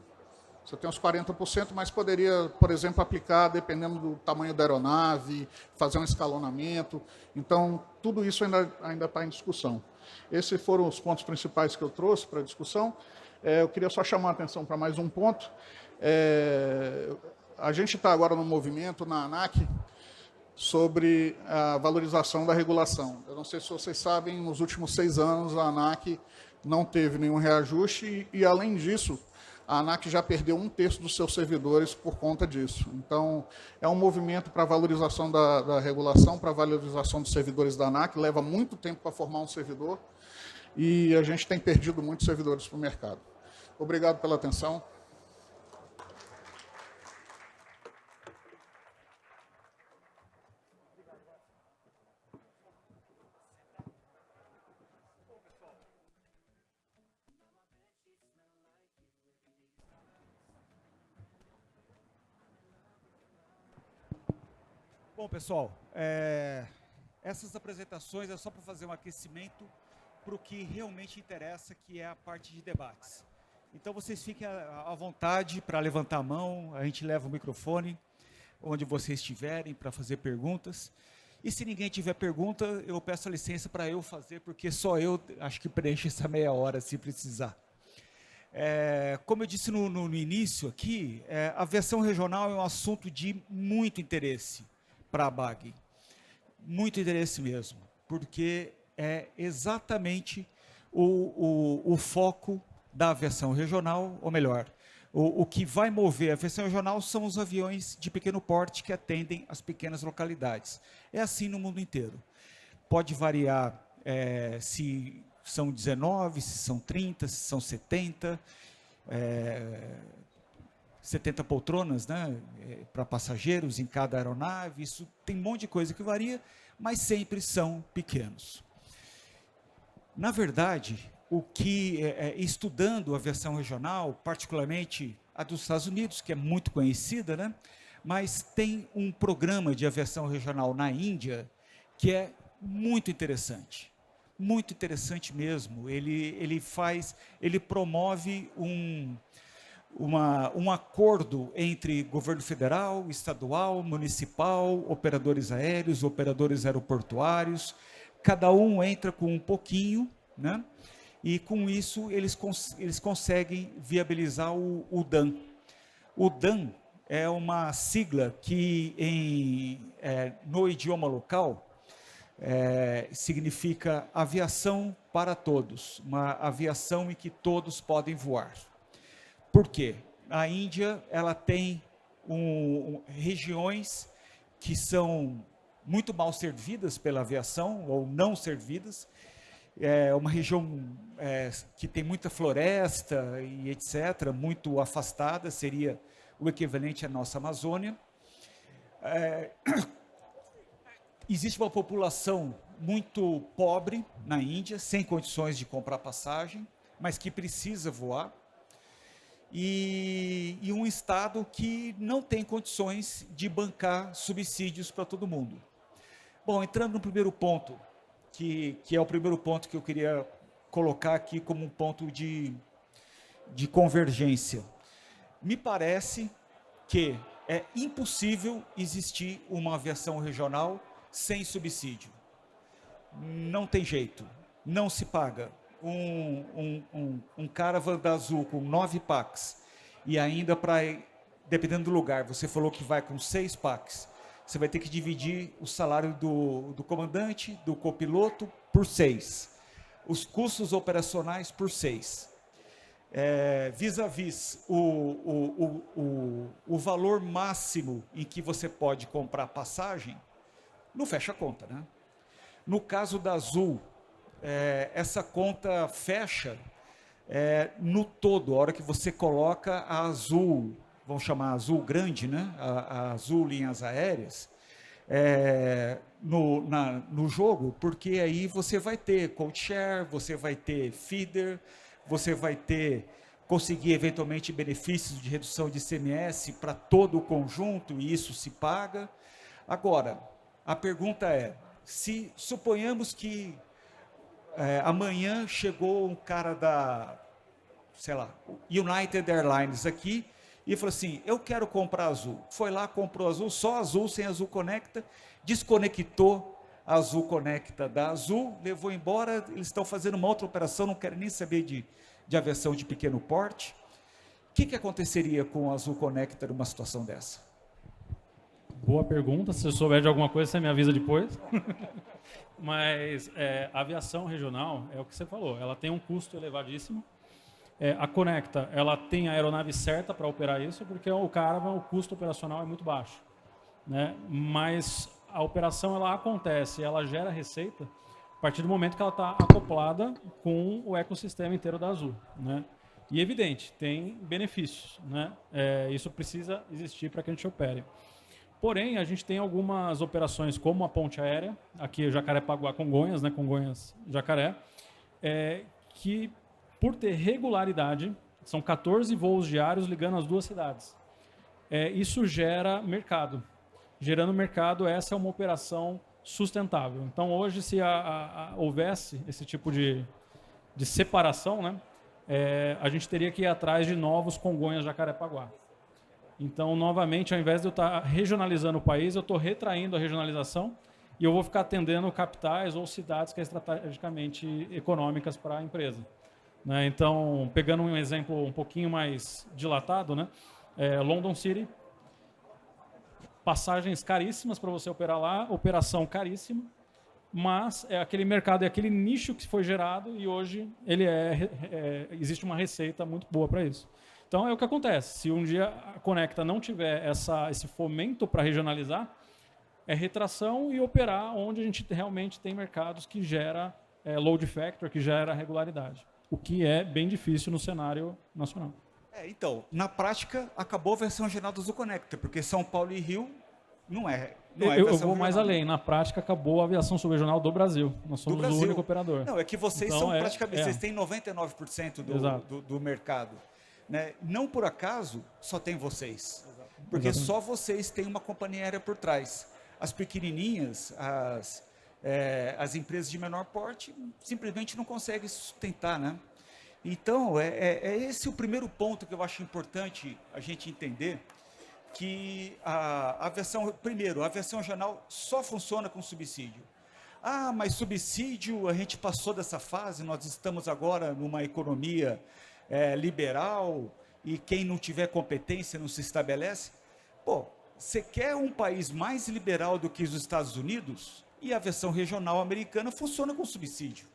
Você tem uns 40%, mas poderia, por exemplo, aplicar dependendo do tamanho da aeronave, fazer um escalonamento. Então, tudo isso ainda está em discussão. Esses foram os pontos principais que eu trouxe para a discussão. Eu queria só chamar a atenção para mais um ponto. A gente está agora no movimento, na ANAC, sobre a valorização da regulação. Eu não sei se vocês sabem, nos últimos 6 anos, a ANAC não teve nenhum reajuste e além disso, a ANAC já perdeu 1/3 dos seus servidores por conta disso. Então, é um movimento para a valorização da regulação, para a valorização dos servidores da ANAC. Leva muito tempo para formar um servidor e a gente tem perdido muitos servidores para o mercado. Obrigado pela atenção. Bom, pessoal, essas apresentações é só para fazer um aquecimento para o que realmente interessa, que é a parte de debates. Então, vocês fiquem à vontade para levantar a mão, a gente leva o microfone onde vocês estiverem para fazer perguntas. E se ninguém tiver pergunta, eu peço a licença para eu fazer, porque só eu acho que preencho essa meia hora, se precisar. Como eu disse no início aqui, a aviação regional é um assunto de muito interesse para a BAG. Muito interesse mesmo, porque é exatamente o foco da aviação regional, ou melhor, o que vai mover a aviação regional são os aviões de pequeno porte que atendem as pequenas localidades. É assim no mundo inteiro. Pode variar se são 19, se são 30, se são 70, 70 poltronas, né, para passageiros em cada aeronave. Isso tem um monte de coisa que varia, mas sempre são pequenos. Na verdade, estudando a aviação regional, particularmente a dos Estados Unidos, que é muito conhecida, né, mas tem um programa de aviação regional na Índia que é muito interessante mesmo. Ele promove um acordo entre governo federal, estadual, municipal, operadores aéreos, operadores aeroportuários. Cada um entra com um pouquinho, né? E com isso eles conseguem viabilizar o DAN. O DAN é uma sigla que no idioma local significa aviação para todos, uma aviação em que todos podem voar. Por quê? A Índia ela tem regiões que são muito mal servidas pela aviação, ou não servidas. É uma região que tem muita floresta e etc., muito afastada, seria o equivalente à nossa Amazônia. Existe uma população muito pobre na Índia, sem condições de comprar passagem, mas que precisa voar. E um Estado que não tem condições de bancar subsídios para todo mundo. Bom, entrando no primeiro ponto, que é o primeiro ponto que eu queria colocar aqui como um ponto de convergência. Me parece que é impossível existir uma aviação regional sem subsídio. Não tem jeito, não se paga. Um Caravan da Azul com 9 packs e ainda dependendo do lugar, você falou que vai com 6 packs, você vai ter que dividir o salário do comandante, do copiloto por 6, os custos operacionais por 6. Vis-à-vis o valor máximo em que você pode comprar passagem, não fecha a conta, né? No caso da Azul, essa conta fecha no todo, a hora que você coloca a Azul, vamos chamar Azul grande, né? a Azul linhas aéreas, no jogo, porque aí você vai ter code share, você vai ter feeder, você vai conseguir eventualmente benefícios de redução de ICMS para todo o conjunto, e isso se paga. Agora, A pergunta é, se suponhamos que amanhã chegou um cara da, sei lá, United Airlines aqui e falou assim, eu quero comprar Azul. Foi lá, comprou Azul, só Azul, sem Azul Conecta, desconectou a Azul Conecta da Azul, levou embora, eles estão fazendo uma outra operação, não querem nem saber de aviação de pequeno porte. O que aconteceria com a Azul Conecta numa situação dessa? Boa pergunta, se eu souber de alguma coisa, você me avisa depois. Mas a aviação regional, é o que você falou, ela tem um custo elevadíssimo. A Conecta, ela tem a aeronave certa para operar isso, porque o Caravan, o custo operacional é muito baixo, né? Mas a operação, ela acontece, ela gera receita a partir do momento que ela está acoplada com o ecossistema inteiro da Azul, né? E evidente, tem benefícios, né? Isso precisa existir para que a gente opere. Porém, a gente tem algumas operações, como a ponte aérea, aqui Jacarepaguá-Congonhas, né? Congonhas-Jacaré, que por ter regularidade, são 14 voos diários ligando as duas cidades. Isso gera mercado. Gerando mercado, essa é uma operação sustentável. Então, hoje, se houvesse esse tipo de separação, né? A gente teria que ir atrás de novos Congonhas-Jacarepaguá. Então, novamente, ao invés de eu estar regionalizando o país, eu estou retraindo a regionalização e eu vou ficar atendendo capitais ou cidades que são estrategicamente econômicas para a empresa, né? Então, pegando um exemplo um pouquinho mais dilatado, né? London City, passagens caríssimas para você operar lá, operação caríssima, mas é aquele mercado, é aquele nicho que foi gerado e hoje ele existe uma receita muito boa para isso. Então é o que acontece, se um dia a Conecta não tiver esse fomento para regionalizar, é retração e operar onde a gente realmente tem mercados que gera load factor, que gera regularidade, o que é bem difícil no cenário nacional. Então, na prática, acabou a versão regional do Azul Conecta, porque São Paulo e Rio não é eu vou mais além, na prática acabou a aviação subregional do Brasil, nós somos o único operador. Não, é que vocês então, são praticamente, vocês têm 99% do mercado. Né? Não por acaso só tem vocês, porque exatamente. Só vocês têm uma companhia aérea por trás. As pequenininhas, as empresas de menor porte, simplesmente não conseguem sustentar, né? Então, esse o primeiro ponto que eu acho importante a gente entender, que a aviação regional só funciona com subsídio. Ah, mas subsídio, a gente passou dessa fase, nós estamos agora numa economia liberal e quem não tiver competência não se estabelece. Pô, você quer um país mais liberal do que os Estados Unidos? E a aviação regional americana funciona com subsídio,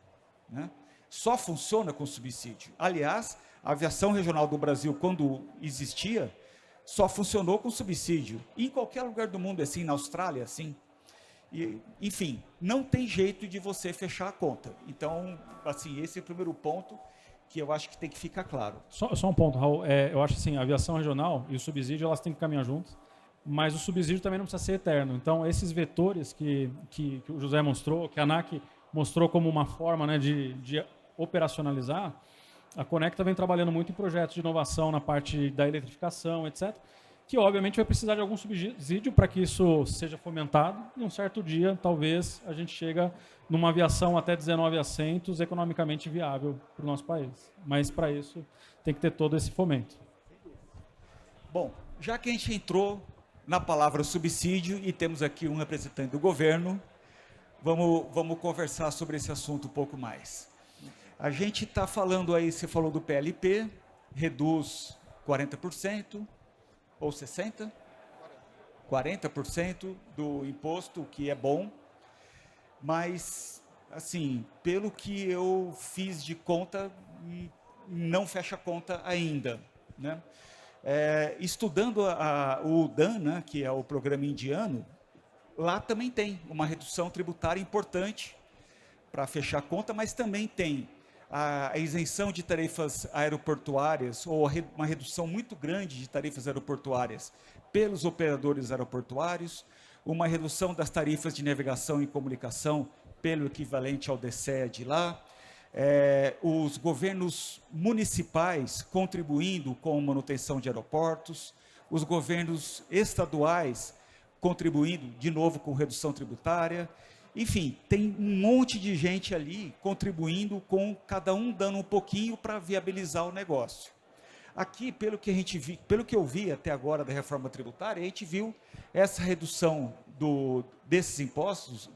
né? Só funciona com subsídio. Aliás, a aviação regional do Brasil, quando existia, só funcionou com subsídio. E em qualquer lugar do mundo é assim, na Austrália é assim. E, enfim, não tem jeito de você fechar a conta. Então, assim, esse é o primeiro ponto que eu acho que tem que ficar claro. Só um ponto, Raul. Eu acho assim, a aviação regional e o subsídio, elas têm que caminhar juntos, mas o subsídio também não precisa ser eterno. Então, esses vetores que o José mostrou, que a ANAC mostrou como uma forma, né, de operacionalizar, a Conecta vem trabalhando muito em projetos de inovação na parte da eletrificação, etc., que obviamente vai precisar de algum subsídio para que isso seja fomentado, e um certo dia, talvez, a gente chega numa aviação até 19 assentos economicamente viável para o nosso país. Mas, para isso, tem que ter todo esse fomento. Bom, já que a gente entrou na palavra subsídio e temos aqui um representante do governo, vamos conversar sobre esse assunto um pouco mais. A gente está falando aí, você falou do PLP, reduz 40%, ou 60%, 40% do imposto, o que é bom, mas, assim, pelo que eu fiz de conta, não fecha a conta ainda, né? Estudando o UDAN, né, que é o programa indiano, lá também tem uma redução tributária importante para fechar a conta, mas também tem a isenção de tarifas aeroportuárias, ou uma redução muito grande de tarifas aeroportuárias pelos operadores aeroportuários, uma redução das tarifas de navegação e comunicação pelo equivalente ao DSED lá, os governos municipais contribuindo com manutenção de aeroportos, os governos estaduais contribuindo, de novo, com redução tributária. Enfim, tem um monte de gente ali contribuindo, com cada um dando um pouquinho para viabilizar o negócio. Aqui, pelo que eu vi até agora da reforma tributária, a gente viu essa redução desses impostos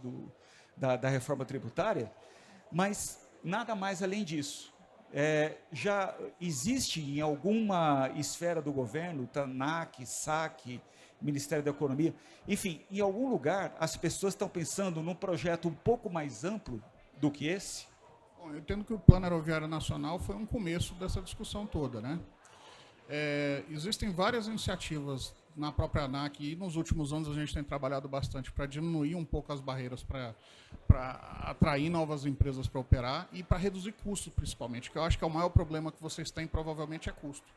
da reforma tributária, mas nada mais além disso. Já existe em alguma esfera do governo, TANAC, SAC, Ministério da Economia, enfim, em algum lugar as pessoas estão pensando num projeto um pouco mais amplo do que esse? Bom, eu entendo que o Plano Aeroviário Nacional foi um começo dessa discussão toda, né? Existem várias iniciativas na própria ANAC e nos últimos anos a gente tem trabalhado bastante para diminuir um pouco as barreiras para atrair novas empresas para operar e para reduzir custos, principalmente, que eu acho que é o maior problema que vocês têm, provavelmente, é custo.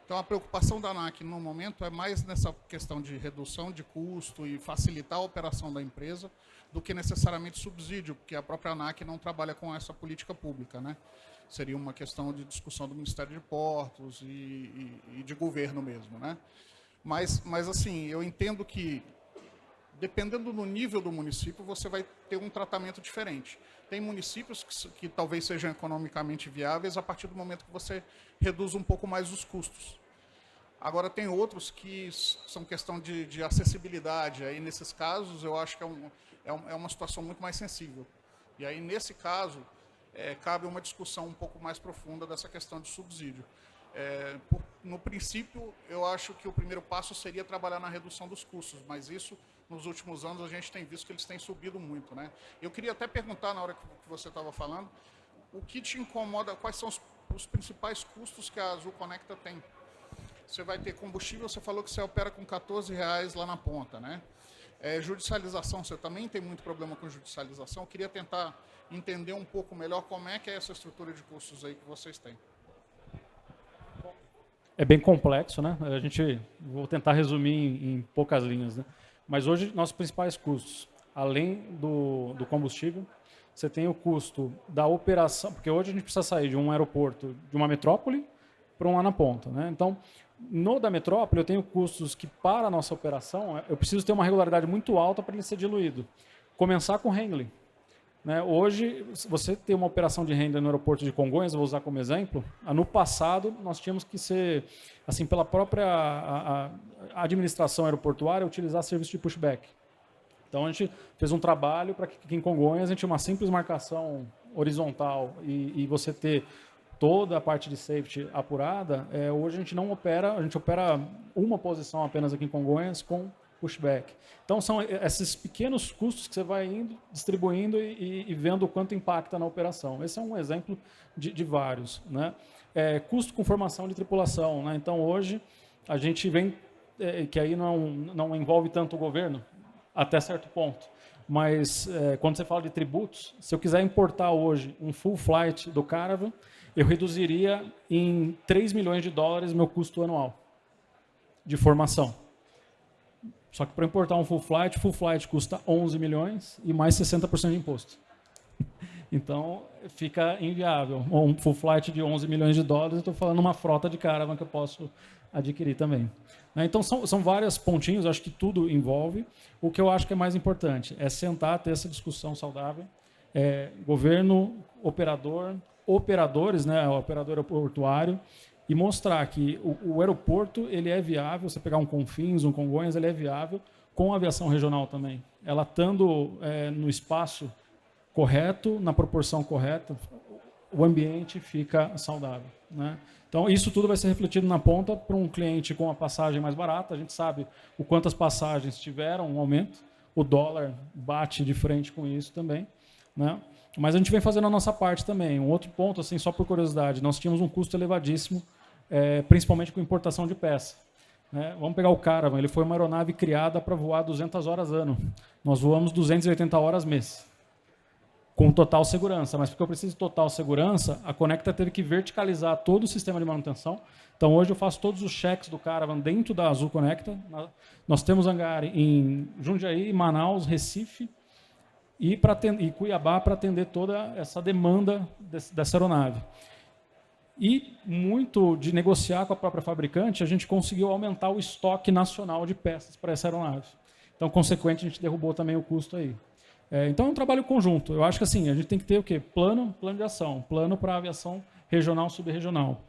Então, a preocupação da ANAC, no momento, é mais nessa questão de redução de custo e facilitar a operação da empresa do que necessariamente subsídio, porque a própria ANAC não trabalha com essa política pública, né? Seria uma questão de discussão do Ministério de Portos e de governo mesmo, né? Mas, assim, eu entendo que, dependendo do nível do município, você vai ter um tratamento diferente. Tem municípios que talvez sejam economicamente viáveis a partir do momento que você reduz um pouco mais os custos. Agora, tem outros que são questão de acessibilidade. Aí, nesses casos, eu acho que é uma situação muito mais sensível. E aí, nesse caso, cabe uma discussão um pouco mais profunda dessa questão de subsídio. No princípio, eu acho que o primeiro passo seria trabalhar na redução dos custos, mas isso, nos últimos anos, a gente tem visto que eles têm subido muito, né? Eu queria até perguntar, na hora que você estava falando, o que te incomoda, quais são os principais custos que a Azul Conecta tem? Você vai ter combustível, você falou que você opera com R$14 lá na ponta, né? Judicialização, você também tem muito problema com judicialização. Eu queria tentar entender um pouco melhor como é que é essa estrutura de custos aí que vocês têm. É bem complexo, né? Vou tentar resumir em poucas linhas, né? Mas hoje, nossos principais custos, além do combustível, você tem o custo da operação, porque hoje a gente precisa sair de um aeroporto, de uma metrópole, para um lá na ponta, né? Então, no da metrópole, eu tenho custos que, para a nossa operação, eu preciso ter uma regularidade muito alta para ele ser diluído. Começar com handling. Né? Hoje, se você tem uma operação de handling no aeroporto de Congonhas, vou usar como exemplo, no passado nós tínhamos que ser, assim, pela própria a administração aeroportuária, utilizar serviço de pushback. Então a gente fez um trabalho para que em Congonhas a gente tinha uma simples marcação horizontal e você ter toda a parte de safety apurada. Hoje a gente não opera, a gente opera uma posição apenas aqui em Congonhas com pushback. Então, são esses pequenos custos que você vai indo, distribuindo e vendo o quanto impacta na operação. Esse é um exemplo de vários. Né? Custo com formação de tripulação. Né? Então, hoje, a gente vem, que aí não envolve tanto o governo, até certo ponto. Mas, quando você fala de tributos, se eu quiser importar hoje um full flight do Caravan, eu reduziria em $3 milhões meu custo anual de formação. Só que para importar um full flight custa 11 milhões e mais 60% de imposto. Então, fica inviável. Um full flight de 11 milhões de dólares, eu estou falando uma frota de Caravan que eu posso adquirir também. Então, são vários pontinhos, acho que tudo envolve. O que eu acho que é mais importante é sentar, ter essa discussão saudável. Governo, operadores, né, o operador aeroportuário, e mostrar que o aeroporto ele é viável, você pegar um Confins, um Congonhas, ele é viável com a aviação regional também. Ela estando no espaço correto, na proporção correta, o ambiente fica saudável. Né? Então, isso tudo vai ser refletido na ponta para um cliente com a passagem mais barata. A gente sabe o quanto as passagens tiveram um aumento, o dólar bate de frente com isso também. Né? Mas a gente vem fazendo a nossa parte também. Um outro ponto, assim, só por curiosidade, nós tínhamos um custo elevadíssimo, principalmente com importação de peça. Vamos pegar o Caravan, ele foi uma aeronave criada para voar 200 horas ano. Nós voamos 280 horas mês, com total segurança. Mas porque eu preciso de total segurança, a Conecta teve que verticalizar todo o sistema de manutenção. Então, hoje eu faço todos os cheques do Caravan dentro da Azul Conecta. Nós temos hangar em Jundiaí, Manaus, Recife, e Cuiabá para atender toda essa demanda dessa aeronave. E muito de negociar com a própria fabricante, a gente conseguiu aumentar o estoque nacional de peças para essa aeronave. Então, consequente, a gente derrubou também o custo aí. Então, é um trabalho conjunto. Eu acho que assim, a gente tem que ter o quê? Plano de ação, plano para a aviação regional, subregional.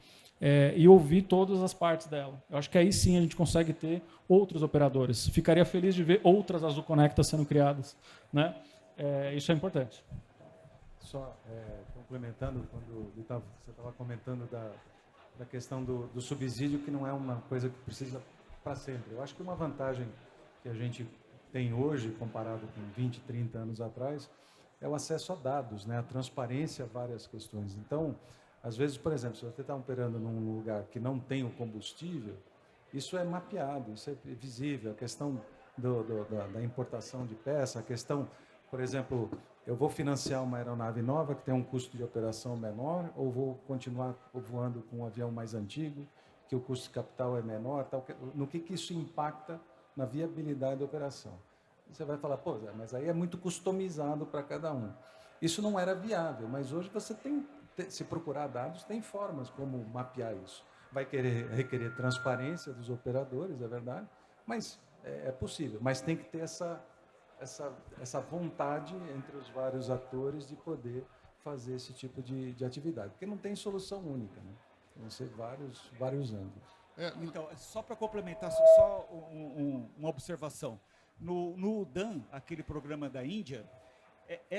E ouvir todas as partes dela. Eu acho que aí sim a gente consegue ter outros operadores. Ficaria feliz de ver outras Azul Conecta sendo criadas, né? Isso é importante. Só complementando, quando você estava comentando da questão do subsídio, que não é uma coisa que precisa para sempre. Eu acho que uma vantagem que a gente tem hoje, comparado com 20, 30 anos atrás, é o acesso a dados, né? A transparência a várias questões. Então, às vezes, por exemplo, se você está operando num lugar que não tem o combustível, isso é mapeado, isso é visível. A questão da importação de peça, a questão, por exemplo, eu vou financiar uma aeronave nova que tem um custo de operação menor, ou vou continuar voando com um avião mais antigo, que o custo de capital é menor, tal, no que isso impacta na viabilidade da operação. Você vai falar, pô, Zé, mas aí é muito customizado para cada um. Isso não era viável, mas hoje você se procurar dados, tem formas como mapear isso. Vai requerer transparência dos operadores, é verdade, mas é possível. Mas tem que ter essa vontade entre os vários atores de poder fazer esse tipo de atividade, porque não tem solução única, né? Vão ser vários ângulos. Então, só para complementar, só uma observação. No UDAN, aquele programa da Índia,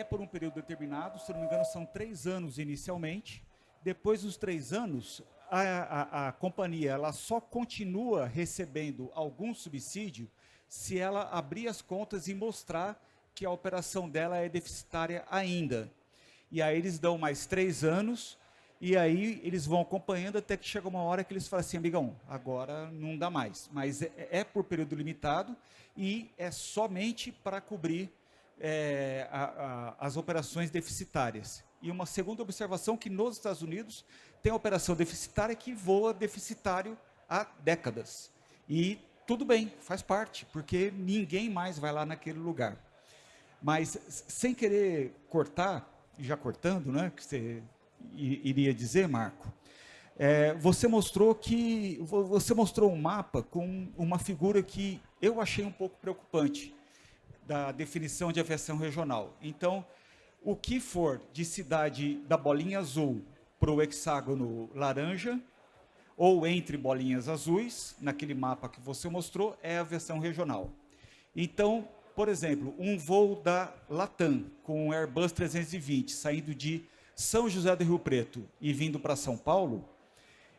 por um período determinado, se não me engano, são 3 anos inicialmente. Depois dos 3 anos, a companhia ela só continua recebendo algum subsídio se ela abrir as contas e mostrar que a operação dela é deficitária ainda. E aí eles dão mais 3 anos, e aí eles vão acompanhando até que chega uma hora que eles falam assim, amigão, agora não dá mais. Mas é por período limitado e é somente para cobrir as operações deficitárias. E uma segunda observação, que nos Estados Unidos tem a operação deficitária que voa deficitário há décadas. E tudo bem, faz parte, porque ninguém mais vai lá naquele lugar. Mas, sem querer cortar, já cortando, né, que você iria dizer, Marco, você mostrou um mapa com uma figura que eu achei um pouco preocupante, da definição de aviação regional. Então, o que for de cidade da bolinha azul para o hexágono laranja, ou entre bolinhas azuis, naquele mapa que você mostrou, é aviação regional. Então, por exemplo, um voo da Latam, com o Airbus 320, saindo de São José do Rio Preto e vindo para São Paulo,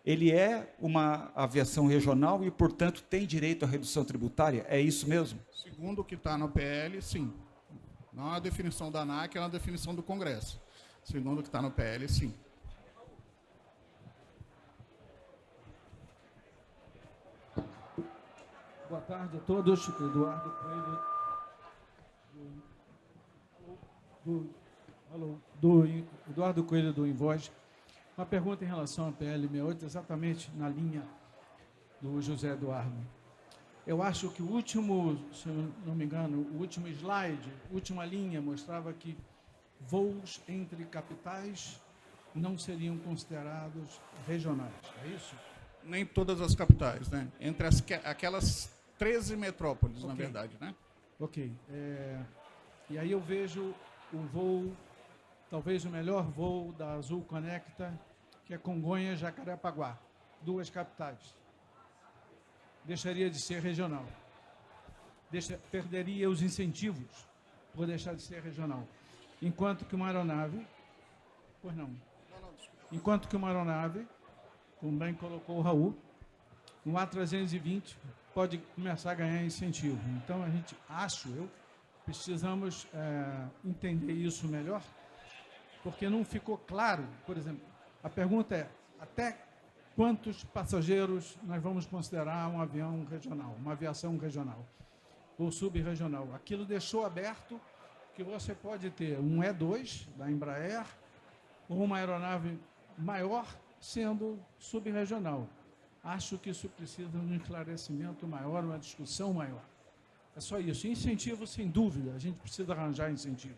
ele é uma aviação regional e, portanto, tem direito à redução tributária? É isso mesmo? Segundo o que está no PL, sim. Não é a definição da ANAC, é uma definição do Congresso. Segundo o que está no PL, sim. Boa tarde a todos. Eduardo Coelho, Eduardo Coelho do Invoz. Uma pergunta em relação à PL 68, exatamente na linha do José Eduardo. Eu acho que o último, se eu não me engano, o último slide, a última linha, mostrava que voos entre capitais não seriam considerados regionais, é isso? Nem todas as capitais, né? Entre aquelas 13 metrópoles, na verdade, né? Ok. E aí eu vejo o voo, talvez o melhor voo da Azul Conecta, que é Congonhas-Jacarepaguá, 2 capitais. Deixaria de ser regional. Perderia os incentivos por deixar de ser regional. Enquanto que uma aeronave... Pois não. Enquanto que uma aeronave, como bem colocou o Raul, um A320 pode começar a ganhar incentivo. Então, a gente, precisamos entender isso melhor, porque não ficou claro, por exemplo, a pergunta é, até quantos passageiros nós vamos considerar um avião regional, uma aviação regional ou subregional? Aquilo deixou aberto que você pode ter um E2 da Embraer ou uma aeronave maior sendo subregional. Acho que isso precisa de um esclarecimento maior, uma discussão maior. É só isso. Incentivo, sem dúvida, a gente precisa arranjar incentivo.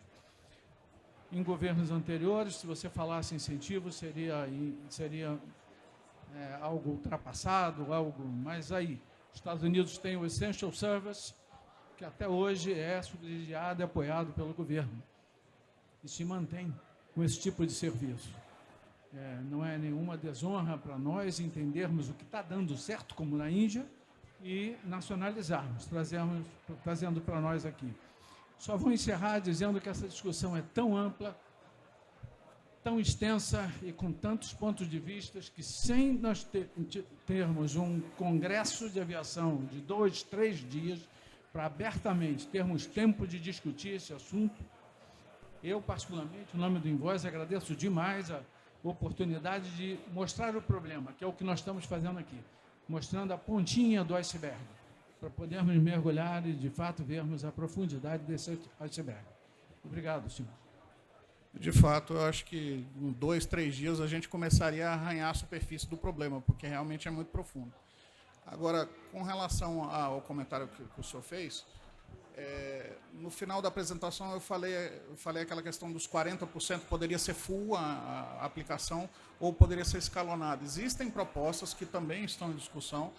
Em governos anteriores, se você falasse incentivo, seria algo ultrapassado, mas aí, os Estados Unidos têm o Essential Service, que até hoje é subsidiado e apoiado pelo governo. E se mantém com esse tipo de serviço. Não é nenhuma desonra para nós entendermos o que está dando certo, como na Índia, e nacionalizarmos, trazendo para nós aqui. Só vou encerrar dizendo que essa discussão é tão ampla, tão extensa e com tantos pontos de vista que, sem nós termos um congresso de aviação de 2, 3 dias, para abertamente termos tempo de discutir esse assunto, eu, particularmente, em nome do Invoice, agradeço demais a oportunidade de mostrar o problema, que é o que nós estamos fazendo aqui, mostrando a pontinha do iceberg, para podermos mergulhar e, de fato, vermos a profundidade desse iceberg. Obrigado, senhor. De fato, eu acho que em 2, 3 dias a gente começaria a arranhar a superfície do problema, porque realmente é muito profundo. Agora, com relação ao comentário que o senhor fez, no final da apresentação eu falei aquela questão dos 40%, poderia ser full a aplicação ou poderia ser escalonado. Existem propostas que também estão em discussão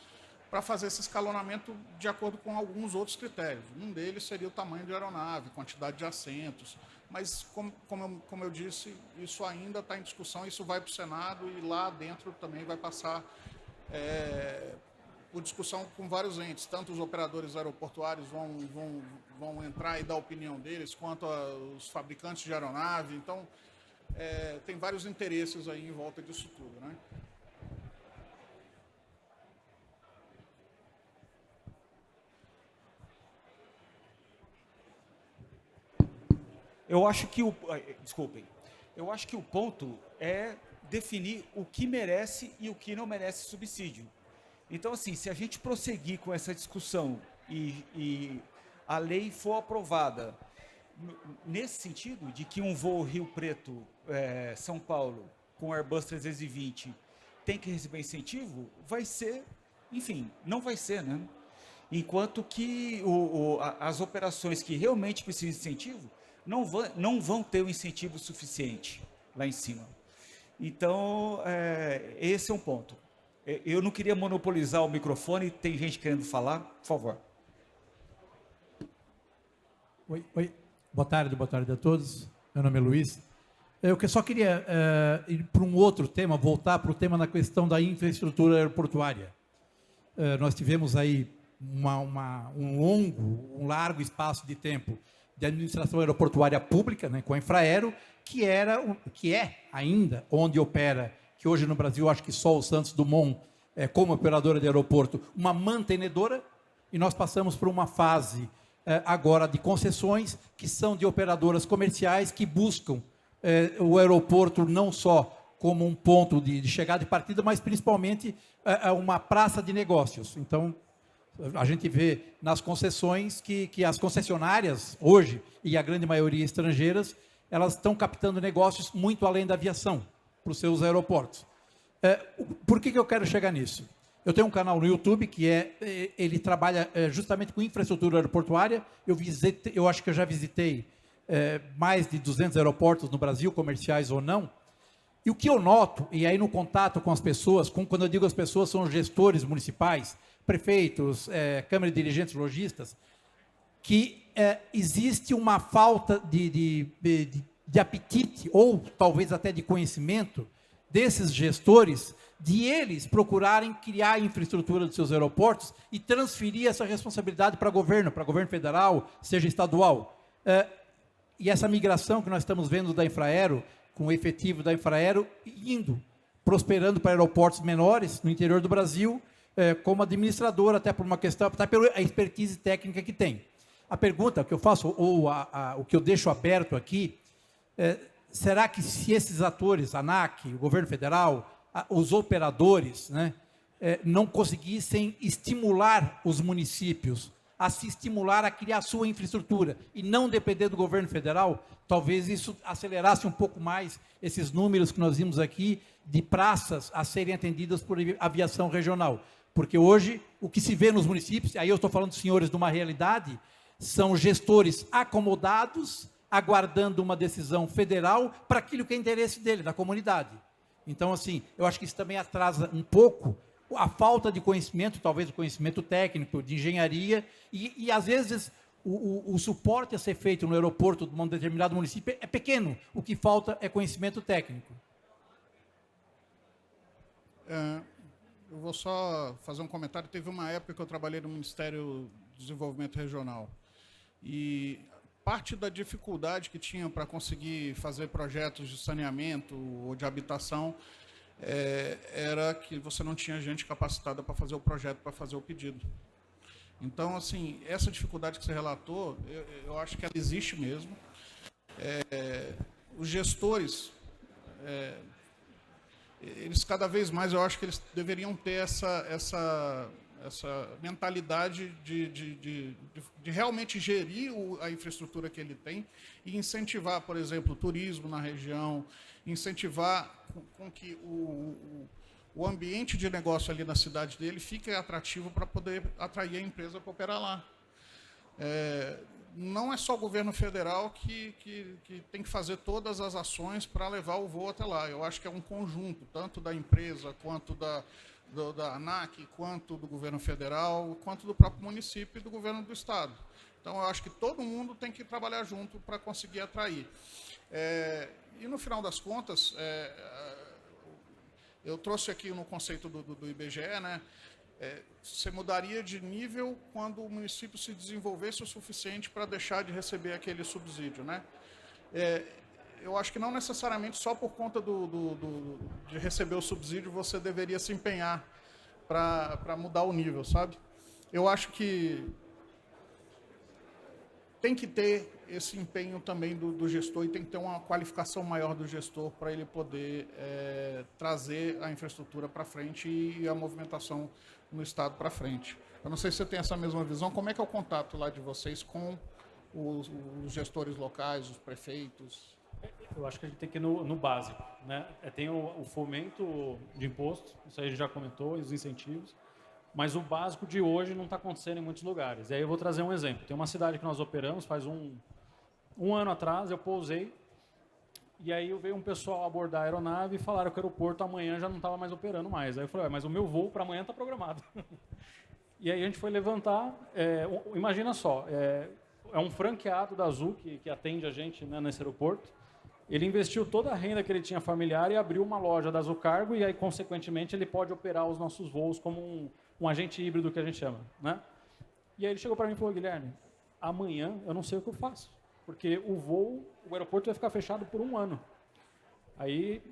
para fazer esse escalonamento de acordo com alguns outros critérios. Um deles seria o tamanho de aeronave, quantidade de assentos, mas, como eu disse, isso ainda está em discussão, isso vai para o Senado e lá dentro também vai passar por discussão com vários entes, tanto os operadores aeroportuários vão entrar e dar a opinião deles, quanto os fabricantes de aeronave. Então, tem vários interesses aí em volta disso tudo, né? Eu acho que eu acho que o ponto é definir o que merece e o que não merece subsídio. Então, assim, se a gente prosseguir com essa discussão e a lei for aprovada nesse sentido, de que um voo Rio Preto, São Paulo, com Airbus 320 tem que receber incentivo, vai ser, enfim, não vai ser, né? Enquanto que as operações que realmente precisam de incentivo não vão ter o incentivo suficiente lá em cima. Então, esse é um ponto. Eu não queria monopolizar o microfone, tem gente querendo falar, por favor. Oi. Boa tarde a todos. Meu nome é Luiz. Eu só queria ir para um outro tema, voltar para o tema na questão da infraestrutura aeroportuária. Nós tivemos aí um largo espaço de tempo de administração aeroportuária pública, né, com a Infraero, que é ainda onde opera, que hoje no Brasil acho que só o Santos Dumont, como operadora de aeroporto, uma mantenedora, e nós passamos por uma fase agora de concessões, que são de operadoras comerciais que buscam o aeroporto não só como um ponto de chegada e partida, mas principalmente uma praça de negócios. Então, a gente vê nas concessões que as concessionárias, hoje, e a grande maioria estrangeiras, elas estão captando negócios muito além da aviação, para os seus aeroportos. Por que eu quero chegar nisso? Eu tenho um canal no YouTube que ele trabalha justamente com infraestrutura aeroportuária. Eu acho que eu já visitei mais de 200 aeroportos no Brasil, comerciais ou não. E o que eu noto, e aí no contato com as pessoas, quando eu digo as pessoas, são os gestores municipais, prefeitos, Câmara de Dirigentes Lojistas, que existe uma falta de apetite, ou talvez até de conhecimento, desses gestores, de eles procurarem criar a infraestrutura dos seus aeroportos e transferir essa responsabilidade para governo federal, seja estadual. E essa migração que nós estamos vendo da Infraero, com o efetivo da Infraero, prosperando para aeroportos menores no interior do Brasil, como administrador, até por uma questão, até pela expertise técnica que tem. A pergunta que eu faço, ou o que eu deixo aberto aqui, será que se esses atores, a ANAC, o governo federal, os operadores, né, não conseguissem estimular os municípios a se estimular a criar a sua infraestrutura e não depender do governo federal, talvez isso acelerasse um pouco mais esses números que nós vimos aqui de praças a serem atendidas por aviação regional. Porque hoje, o que se vê nos municípios, aí eu estou falando, senhores, de uma realidade, são gestores acomodados, aguardando uma decisão federal para aquilo que é interesse dele, da comunidade. Então, assim, eu acho que isso também atrasa um pouco a falta de conhecimento, talvez o conhecimento técnico, de engenharia, e às vezes o suporte a ser feito no aeroporto de um determinado município é pequeno. O que falta é conhecimento técnico. Eu vou só fazer um comentário. Teve uma época que eu trabalhei no Ministério do Desenvolvimento Regional. E parte da dificuldade que tinha para conseguir fazer projetos de saneamento ou de habitação era que você não tinha gente capacitada para fazer o projeto, para fazer o pedido. Então, assim, essa dificuldade que você relatou, eu acho que ela existe mesmo. Os gestores, eles cada vez mais, eu acho que eles deveriam ter essa mentalidade de realmente gerir a infraestrutura que ele tem e incentivar, por exemplo, o turismo na região, incentivar com que o ambiente de negócio ali na cidade dele fique atrativo para poder atrair a empresa para operar lá. Não é só o governo federal que tem que fazer todas as ações para levar o voo até lá. Eu acho que é um conjunto, tanto da empresa, quanto da ANAC, quanto do governo federal, quanto do próprio município e do governo do estado. Então, eu acho que todo mundo tem que trabalhar junto para conseguir atrair. E, no final das contas, eu trouxe aqui no conceito do IBGE, né? Você mudaria de nível quando o município se desenvolvesse o suficiente para deixar de receber aquele subsídio, né? Eu acho que não necessariamente só por conta de receber o subsídio você deveria se empenhar para mudar o nível, sabe? Eu acho que tem que ter esse empenho também do gestor e tem que ter uma qualificação maior do gestor para ele poder trazer a infraestrutura para frente e a movimentação no estado para frente. Eu não sei se você tem essa mesma visão. Como é que é o contato lá de vocês com os gestores locais, os prefeitos? Eu acho que a gente tem que ir no básico, né? Tem o fomento de imposto, isso aí a gente já comentou, e os incentivos, mas o básico de hoje não está acontecendo em muitos lugares. E aí eu vou trazer um exemplo. Tem uma cidade que nós operamos, faz um ano atrás, eu pousei, e aí veio um pessoal abordar a aeronave e falaram que o aeroporto amanhã já não estava mais operando mais. Aí eu falei, mas o meu voo para amanhã está programado. E aí a gente foi levantar, imagina só, é um franqueado da Azul que atende a gente, né, nesse aeroporto. Ele investiu toda a renda que ele tinha familiar e abriu uma loja da Azul Cargo e aí, consequentemente, ele pode operar os nossos voos como um agente híbrido que a gente chama, né? E aí ele chegou para mim e falou, Guilherme, amanhã eu não sei o que eu faço, porque o aeroporto vai ficar fechado por 1 ano. Aí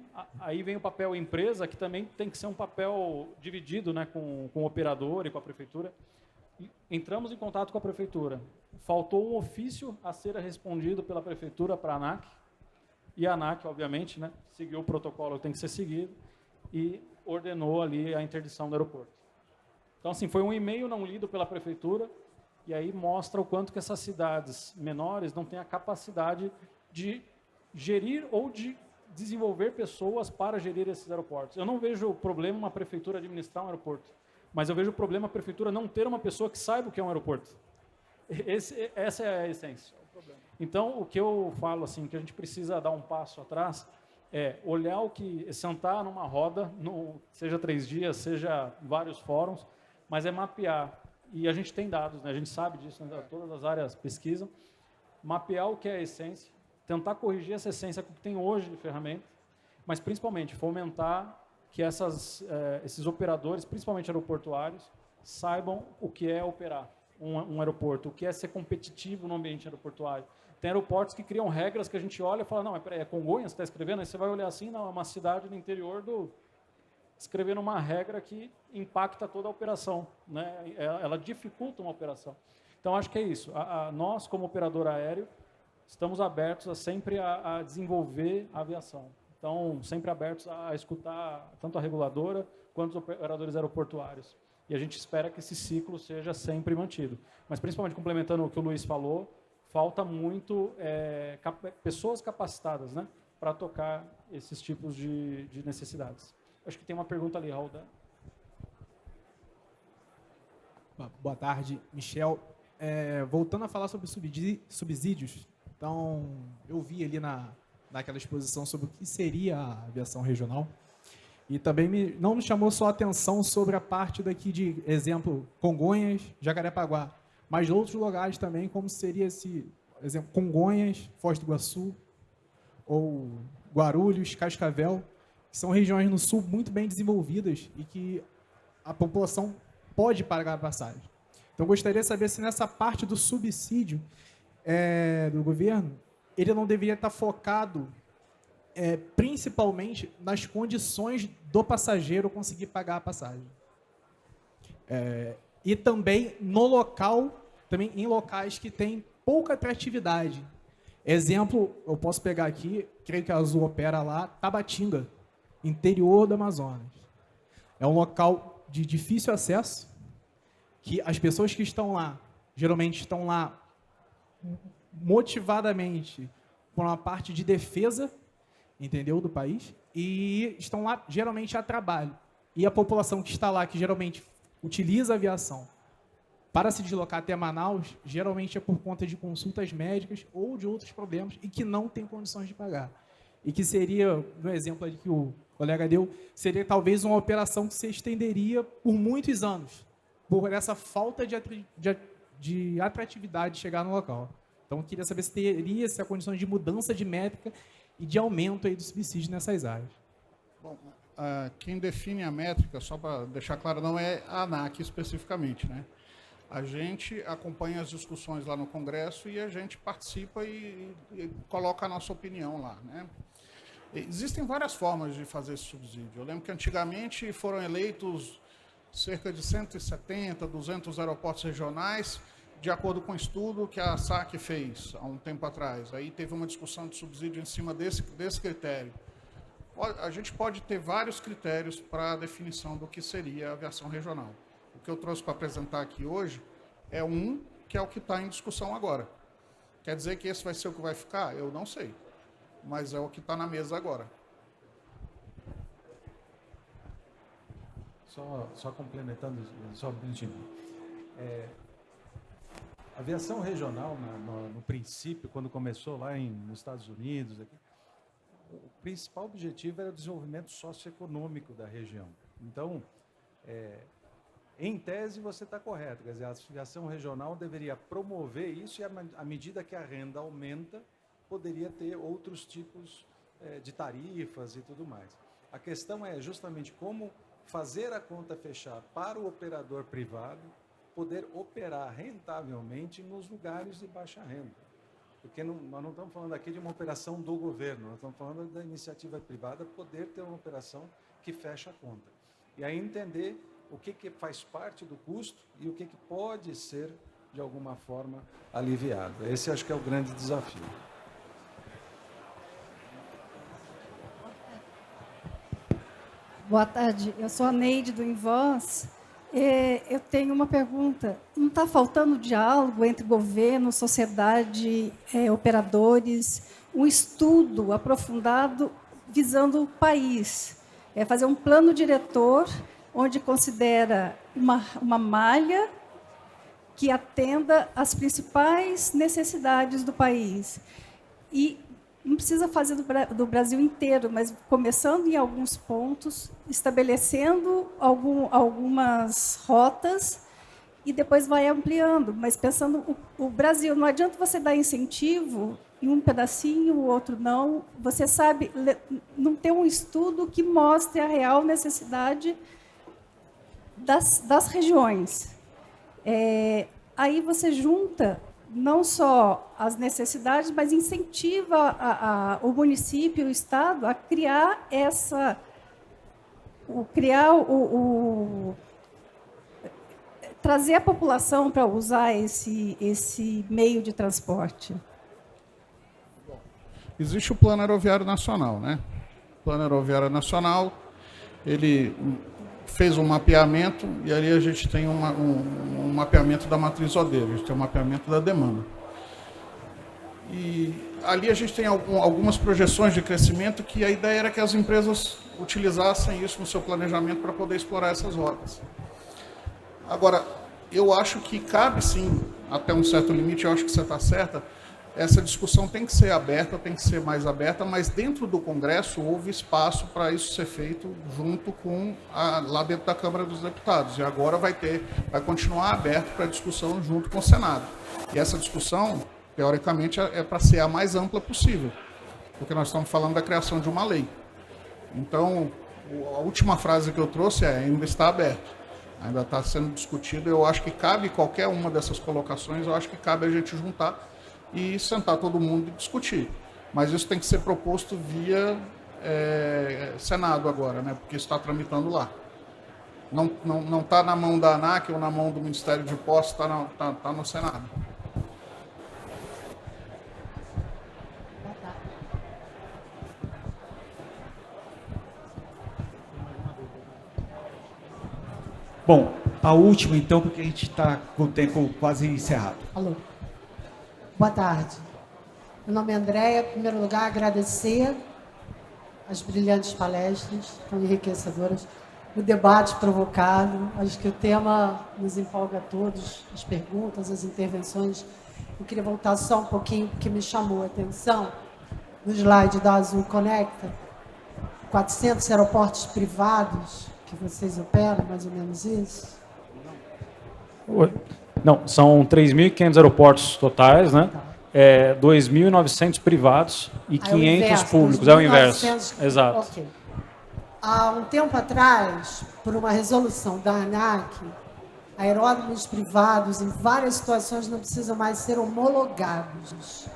vem o papel empresa, que também tem que ser um papel dividido, né, com o operador e com a prefeitura. E entramos em contato com a prefeitura. Faltou um ofício a ser respondido pela prefeitura para a ANAC, e a ANAC, obviamente, né, seguiu o protocolo que tem que ser seguido e ordenou ali a interdição do aeroporto. Então, assim, foi um e-mail não lido pela prefeitura e aí mostra o quanto que essas cidades menores não têm a capacidade de gerir ou de desenvolver pessoas para gerir esses aeroportos. Eu não vejo problema uma prefeitura administrar um aeroporto, mas eu vejo o problema a prefeitura não ter uma pessoa que saiba o que é um aeroporto. Essa é a essência. Então, o que eu falo, assim, que a gente precisa dar um passo atrás é olhar sentar numa roda, seja 3 dias, seja vários fóruns, mas é mapear. E a gente tem dados, né? A gente sabe disso, né? Todas as áreas pesquisam. Mapear o que é a essência, tentar corrigir essa essência que tem hoje de ferramenta, mas principalmente fomentar que esses operadores, principalmente aeroportuários, saibam o que é operar um aeroporto, o que é ser competitivo no ambiente aeroportuário. Tem aeroportos que criam regras que a gente olha e fala, não, mas peraí, é Congonhas, você está escrevendo? Aí você vai olhar assim, não, é uma cidade no interior escrevendo uma regra que impacta toda a operação, né? Ela dificulta uma operação. Então, acho que é isso. Nós, como operador aéreo, estamos abertos sempre a desenvolver a aviação. Então, sempre abertos a escutar tanto a reguladora quanto os operadores aeroportuários. E a gente espera que esse ciclo seja sempre mantido. Mas, principalmente, complementando o que o Luiz falou, falta muito pessoas capacitadas, né, para tocar esses tipos de necessidades. Acho que tem uma pergunta ali, Raul. Boa tarde, Michel. Voltando a falar sobre subsídios, então, eu vi ali naquela exposição sobre o que seria a aviação regional. E também não me chamou só a atenção sobre a parte daqui de, exemplo, Congonhas, Jacarepaguá. mas outros lugares também, como seria esse exemplo, Congonhas, Foz do Iguaçu, ou Guarulhos, Cascavel, que são regiões no sul muito bem desenvolvidas e que a população pode pagar a passagem. Então, gostaria de saber se nessa parte do subsídio do governo, ele não deveria estar focado principalmente nas condições do passageiro conseguir pagar a passagem. E também no local, também em locais que têm pouca atratividade. Exemplo, eu posso pegar aqui, creio que a Azul opera lá, Tabatinga, interior do Amazonas. É um local de difícil acesso, que as pessoas que estão lá, geralmente estão lá motivadamente por uma parte de defesa, entendeu, do país, e estão lá geralmente a trabalho. E a população que está lá, que geralmente utiliza a aviação para se deslocar até Manaus, geralmente é por conta de consultas médicas ou de outros problemas e que não tem condições de pagar. E que seria, no exemplo ali que o colega deu, seria talvez uma operação que se estenderia por muitos anos, por essa falta de atratividade de chegar no local. Então, eu queria saber se teria essa condição de mudança de métrica e de aumento aí do subsídio nessas áreas. Bom, quem define a métrica, só para deixar claro, não é a ANAC especificamente, né? A gente acompanha as discussões lá no Congresso e a gente participa e coloca a nossa opinião lá, né? Existem várias formas de fazer esse subsídio. Eu lembro que antigamente foram eleitos cerca de 170, 200 aeroportos regionais, de acordo com o estudo que a SAC fez há um tempo atrás. Aí teve uma discussão de subsídio em cima desse critério. A gente pode ter vários critérios para a definição do que seria a aviação regional. O que eu trouxe para apresentar aqui hoje é que é o que está em discussão agora. Quer dizer que esse vai ser o que vai ficar? Eu não sei, mas é o que está na mesa agora. Só complementando, só um minutinho. A aviação regional, no princípio, quando começou lá nos Estados Unidos, aqui, o principal objetivo era o desenvolvimento socioeconômico da região. Então, em tese, você está correto. Quer dizer, a aviação regional deveria promover isso e, à medida que a renda aumenta, poderia ter outros tipos de tarifas e tudo mais. A questão é justamente como fazer a conta fechar para o operador privado poder operar rentavelmente nos lugares de baixa renda. Porque nós não estamos falando aqui de uma operação do governo, nós estamos falando da iniciativa privada poder ter uma operação que fecha a conta. E aí entender o que faz parte do custo e o que pode ser, de alguma forma, aliviado. Esse acho que é o grande desafio. Boa tarde, eu sou a Neide do Invoz. Eu tenho uma pergunta. Não está faltando diálogo entre governo, sociedade, operadores, um estudo aprofundado visando o país? Fazer um plano diretor onde considera uma malha que atenda às principais necessidades do país. E não precisa fazer do Brasil inteiro, mas começando em alguns pontos, estabelecendo algumas rotas e depois vai ampliando. Mas pensando o Brasil, não adianta você dar incentivo em um pedacinho, o outro não. Você sabe, não tem um estudo que mostre a real necessidade das regiões. Aí você junta não só as necessidades, mas incentiva o município, o Estado, a criar trazer a população para usar esse meio de transporte. Existe o Plano Aeroviário Nacional, né? O Plano Aeroviário Nacional, ele fez um mapeamento, e ali a gente tem um mapeamento da matriz OD, a gente tem um mapeamento da demanda. E ali a gente tem algumas projeções de crescimento que a ideia era que as empresas utilizassem isso no seu planejamento para poder explorar essas rotas. Agora, eu acho que cabe sim, até um certo limite, eu acho que você está certa, essa discussão tem que ser aberta, tem que ser mais aberta, mas dentro do Congresso houve espaço para isso ser feito junto com lá dentro da Câmara dos Deputados. E agora vai continuar aberto para discussão junto com o Senado. E essa discussão, teoricamente, é para ser a mais ampla possível, porque nós estamos falando da criação de uma lei. Então, a última frase que eu trouxe é: ainda está aberto, ainda está sendo discutido. Eu acho que cabe qualquer uma dessas colocações, eu acho que cabe a gente juntar e sentar todo mundo e discutir. Mas isso tem que ser proposto via Senado agora, né? Porque isso está tramitando lá. Não está na mão da ANAC ou na mão do Ministério de Postos, está no Senado. Bom, a última então, porque a gente está com o tempo quase encerrado. Alô. Boa tarde. Meu nome é Andréia. Em primeiro lugar, agradecer as brilhantes palestras, tão enriquecedoras, o debate provocado. Acho que o tema nos empolga a todos, as perguntas, as intervenções. Eu queria voltar só um pouquinho, porque me chamou a atenção, no slide da Azul Conecta, 400 aeroportos privados que vocês operam, mais ou menos isso? Não, são 3.500 aeroportos totais, né? 2.900 privados e 500 públicos. É o inverso. Exato. Okay. Há um tempo atrás, por uma resolução da ANAC, aeródromos privados, em várias situações, não precisam mais ser homologados.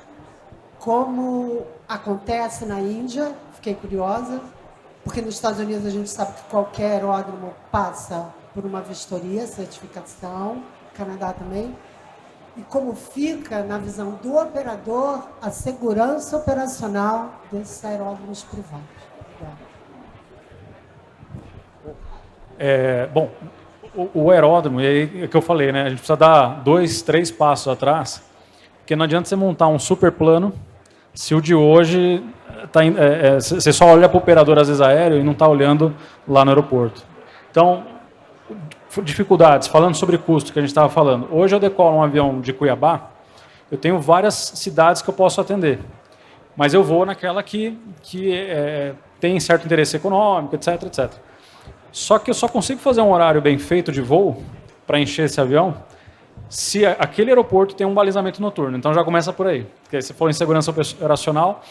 Como acontece na Índia, fiquei curiosa, porque nos Estados Unidos a gente sabe que qualquer aeródromo passa por uma vistoria, certificação, Canadá também. E como fica, na visão do operador, a segurança operacional desses aeródromos privados? Bom, o aeródromo, e aí é que eu falei, né? A gente precisa dar 2, 3 passos atrás, porque não adianta você montar um super plano se o de hoje você só olha para o operador, às vezes, aéreo e não está olhando lá no aeroporto. Então, dificuldades, falando sobre custo que a gente estava falando. Hoje eu decolo um avião de Cuiabá, eu tenho várias cidades que eu posso atender, mas eu vou naquela que tem certo interesse econômico, etc, etc. Só que eu só consigo fazer um horário bem feito de voo para encher esse avião se aquele aeroporto tem um balizamento noturno. Então já começa por aí. Porque se for em segurança operacional,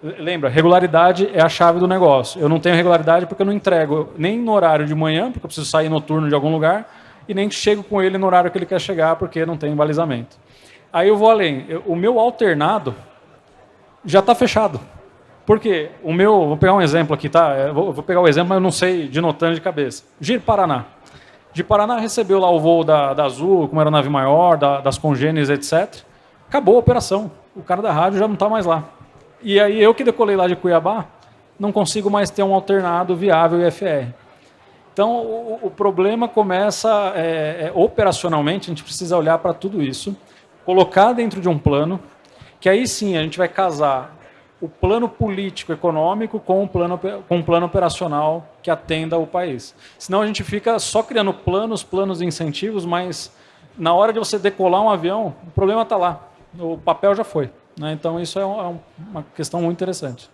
lembra, regularidade é a chave do negócio. Eu não tenho regularidade porque eu não entrego nem no horário de manhã, porque eu preciso sair noturno de algum lugar, e nem chego com ele no horário que ele quer chegar, porque não tem balizamento. Aí eu vou além. O meu alternado já está fechado. Por quê? Vou pegar um exemplo aqui, tá? Vou pegar o exemplo, mas eu não sei de notando de cabeça. Gir Paraná. De Paraná recebeu lá o voo da Azul, com uma aeronave maior, das congêneres, etc. Acabou a operação. O cara da rádio já não está mais lá. E aí eu que decolei lá de Cuiabá, não consigo mais ter um alternado viável IFR. Então o problema começa, operacionalmente, a gente precisa olhar para tudo isso, colocar dentro de um plano, que aí sim a gente vai casar o plano político econômico com um plano operacional que atenda o país. Senão a gente fica só criando planos e incentivos, mas na hora de você decolar um avião, o problema está lá, o papel já foi. Né? Então isso é uma questão muito interessante.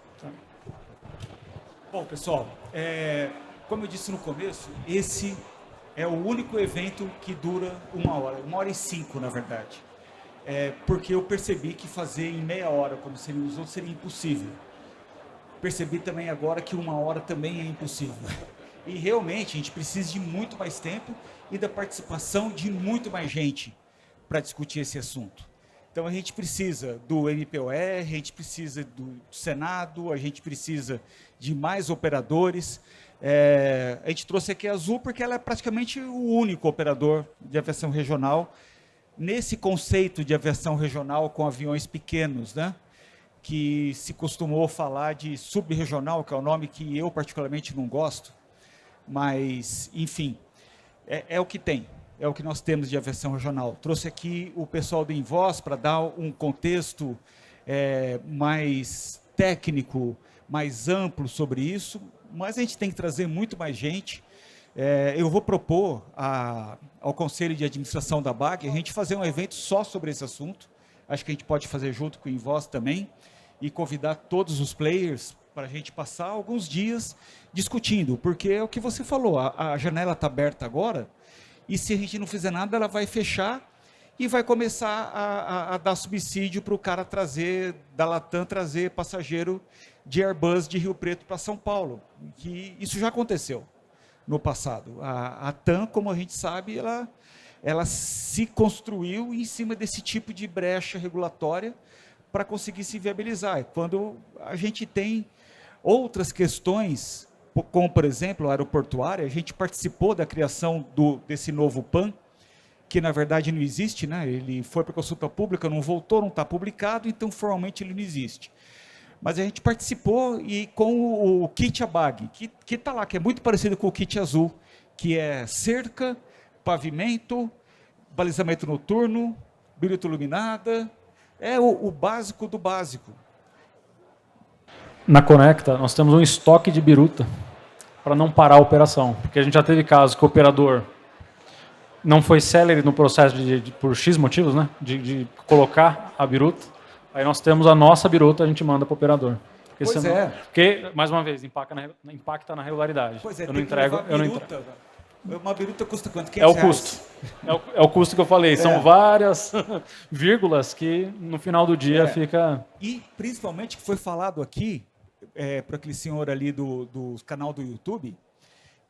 Bom, pessoal, como eu disse no começo, esse é o único evento que dura 1h05, na verdade. Porque eu percebi que fazer em meia hora, como seria os outros, seria impossível. Percebi também agora que 1 hora também é impossível. E realmente a gente precisa de muito mais tempo e da participação de muito mais gente para discutir esse assunto. Então a gente precisa do MPOR, a gente precisa do Senado, a gente precisa de mais operadores. A gente trouxe aqui a Azul porque ela é praticamente o único operador de aviação regional nesse conceito de aviação regional com aviões pequenos, né? Que se costumou falar de subregional, que é um nome que eu particularmente não gosto, mas, enfim, é o que tem, é o que nós temos de aviação regional. Trouxe aqui o pessoal do Invoz para dar um contexto mais técnico, mais amplo sobre isso, mas a gente tem que trazer muito mais gente. Eu vou propor ao Conselho de Administração da BAG a gente fazer um evento só sobre esse assunto, acho que a gente pode fazer junto com o Invoz também, e convidar todos os players para a gente passar alguns dias discutindo, porque é o que você falou, a janela está aberta agora, e se a gente não fizer nada, ela vai fechar e vai começar a dar subsídio para o cara trazer, da Latam, trazer passageiro de Airbus de Rio Preto para São Paulo, que isso já aconteceu no passado. A TAM, como a gente sabe, ela se construiu em cima desse tipo de brecha regulatória para conseguir se viabilizar. Quando a gente tem outras questões, como, por exemplo, a aeroportuária, a gente participou da criação desse novo PAN, que na verdade não existe, né? Ele foi para consulta pública, não voltou, não está publicado, então formalmente ele não existe. Mas a gente participou e com o kit ABAG, que está lá, que é muito parecido com o kit azul, que é cerca, pavimento, balizamento noturno, biruta iluminada, é o básico do básico. Na Conecta, nós temos um estoque de biruta para não parar a operação, porque a gente já teve casos que o operador não foi célere no processo por X motivos, né, de colocar a biruta. Aí nós temos a nossa biruta, a gente manda para o operador. Porque Pois é. Porque, mais uma vez, impacta na regularidade. Pois é, eu não entrego. Uma biruta custa quanto? É o custo. É o custo que eu falei. São várias vírgulas que no final do dia fica... E principalmente que foi falado aqui, para aquele senhor ali do canal do YouTube,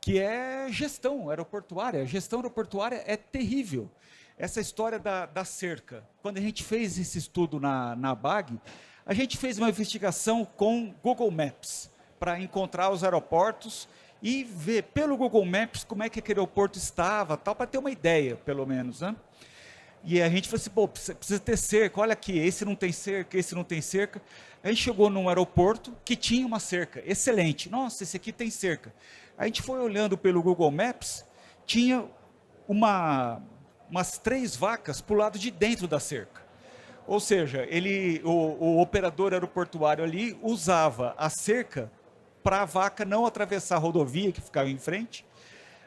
que é gestão aeroportuária. A gestão aeroportuária é terrível. Essa história da cerca. Quando a gente fez esse estudo na BAG, a gente fez uma investigação com Google Maps para encontrar os aeroportos e ver pelo Google Maps como é que aquele aeroporto estava, tal, para ter uma ideia, pelo menos, né? E a gente falou assim, pô, precisa ter cerca, olha aqui, esse não tem cerca, esse não tem cerca. A gente chegou num aeroporto que tinha uma cerca, excelente. Nossa, esse aqui tem cerca. A gente foi olhando pelo Google Maps, tinha umas 3 vacas para o lado de dentro da cerca. Ou seja, o operador aeroportuário ali usava a cerca para a vaca não atravessar a rodovia que ficava em frente,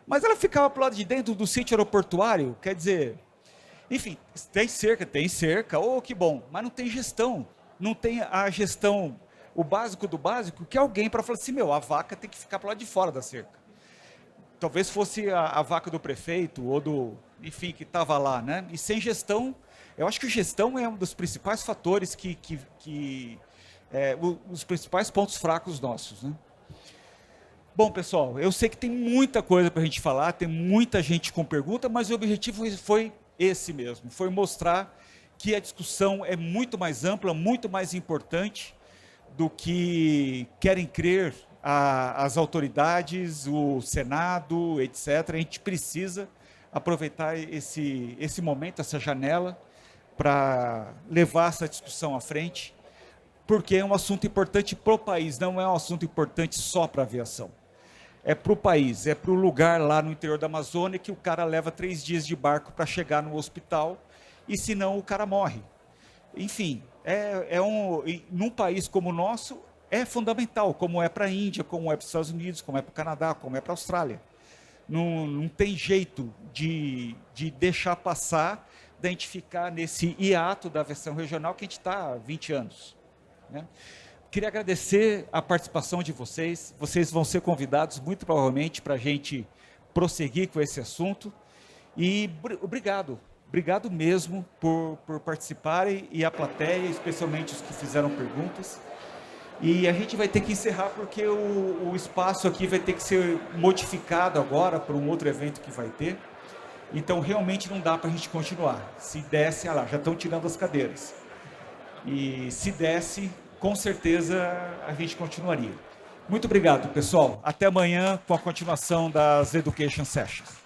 mas ela ficava para o lado de dentro do sítio aeroportuário, quer dizer, enfim, tem cerca, oh, que bom, mas não tem gestão, não tem a gestão, o básico do básico, que é alguém para falar assim, a vaca tem que ficar para o lado de fora da cerca. Talvez fosse a vaca do prefeito ou enfim, que estava lá, né? E sem gestão, eu acho que a gestão é um dos principais fatores os principais pontos fracos nossos, né? Bom, pessoal, eu sei que tem muita coisa para a gente falar, tem muita gente com pergunta, mas o objetivo foi esse mesmo, foi mostrar que a discussão é muito mais ampla, muito mais importante do que querem crer as autoridades, o Senado, etc. A gente precisa aproveitar esse momento, essa janela, para levar essa discussão à frente, porque é um assunto importante para o país, não é um assunto importante só para a aviação. É para o país, é para o lugar lá no interior da Amazônia que o cara leva 3 dias de barco para chegar no hospital e senão o cara morre. Enfim, num país como o nosso é fundamental, como é para a Índia, como é para os Estados Unidos, como é para o Canadá, como é para a Austrália. Não tem jeito de deixar passar, da gente ficar nesse hiato da aviação regional que a gente está há 20 anos. Né? Queria agradecer a participação de vocês. Vocês vão ser convidados, muito provavelmente, para a gente prosseguir com esse assunto. E obrigado. Obrigado mesmo por participarem e a plateia, especialmente os que fizeram perguntas. E a gente vai ter que encerrar porque o espaço aqui vai ter que ser modificado agora para um outro evento que vai ter. Então, realmente não dá para a gente continuar. Se desse, já estão tirando as cadeiras. E se desse, com certeza a gente continuaria. Muito obrigado, pessoal. Até amanhã com a continuação das Education Sessions.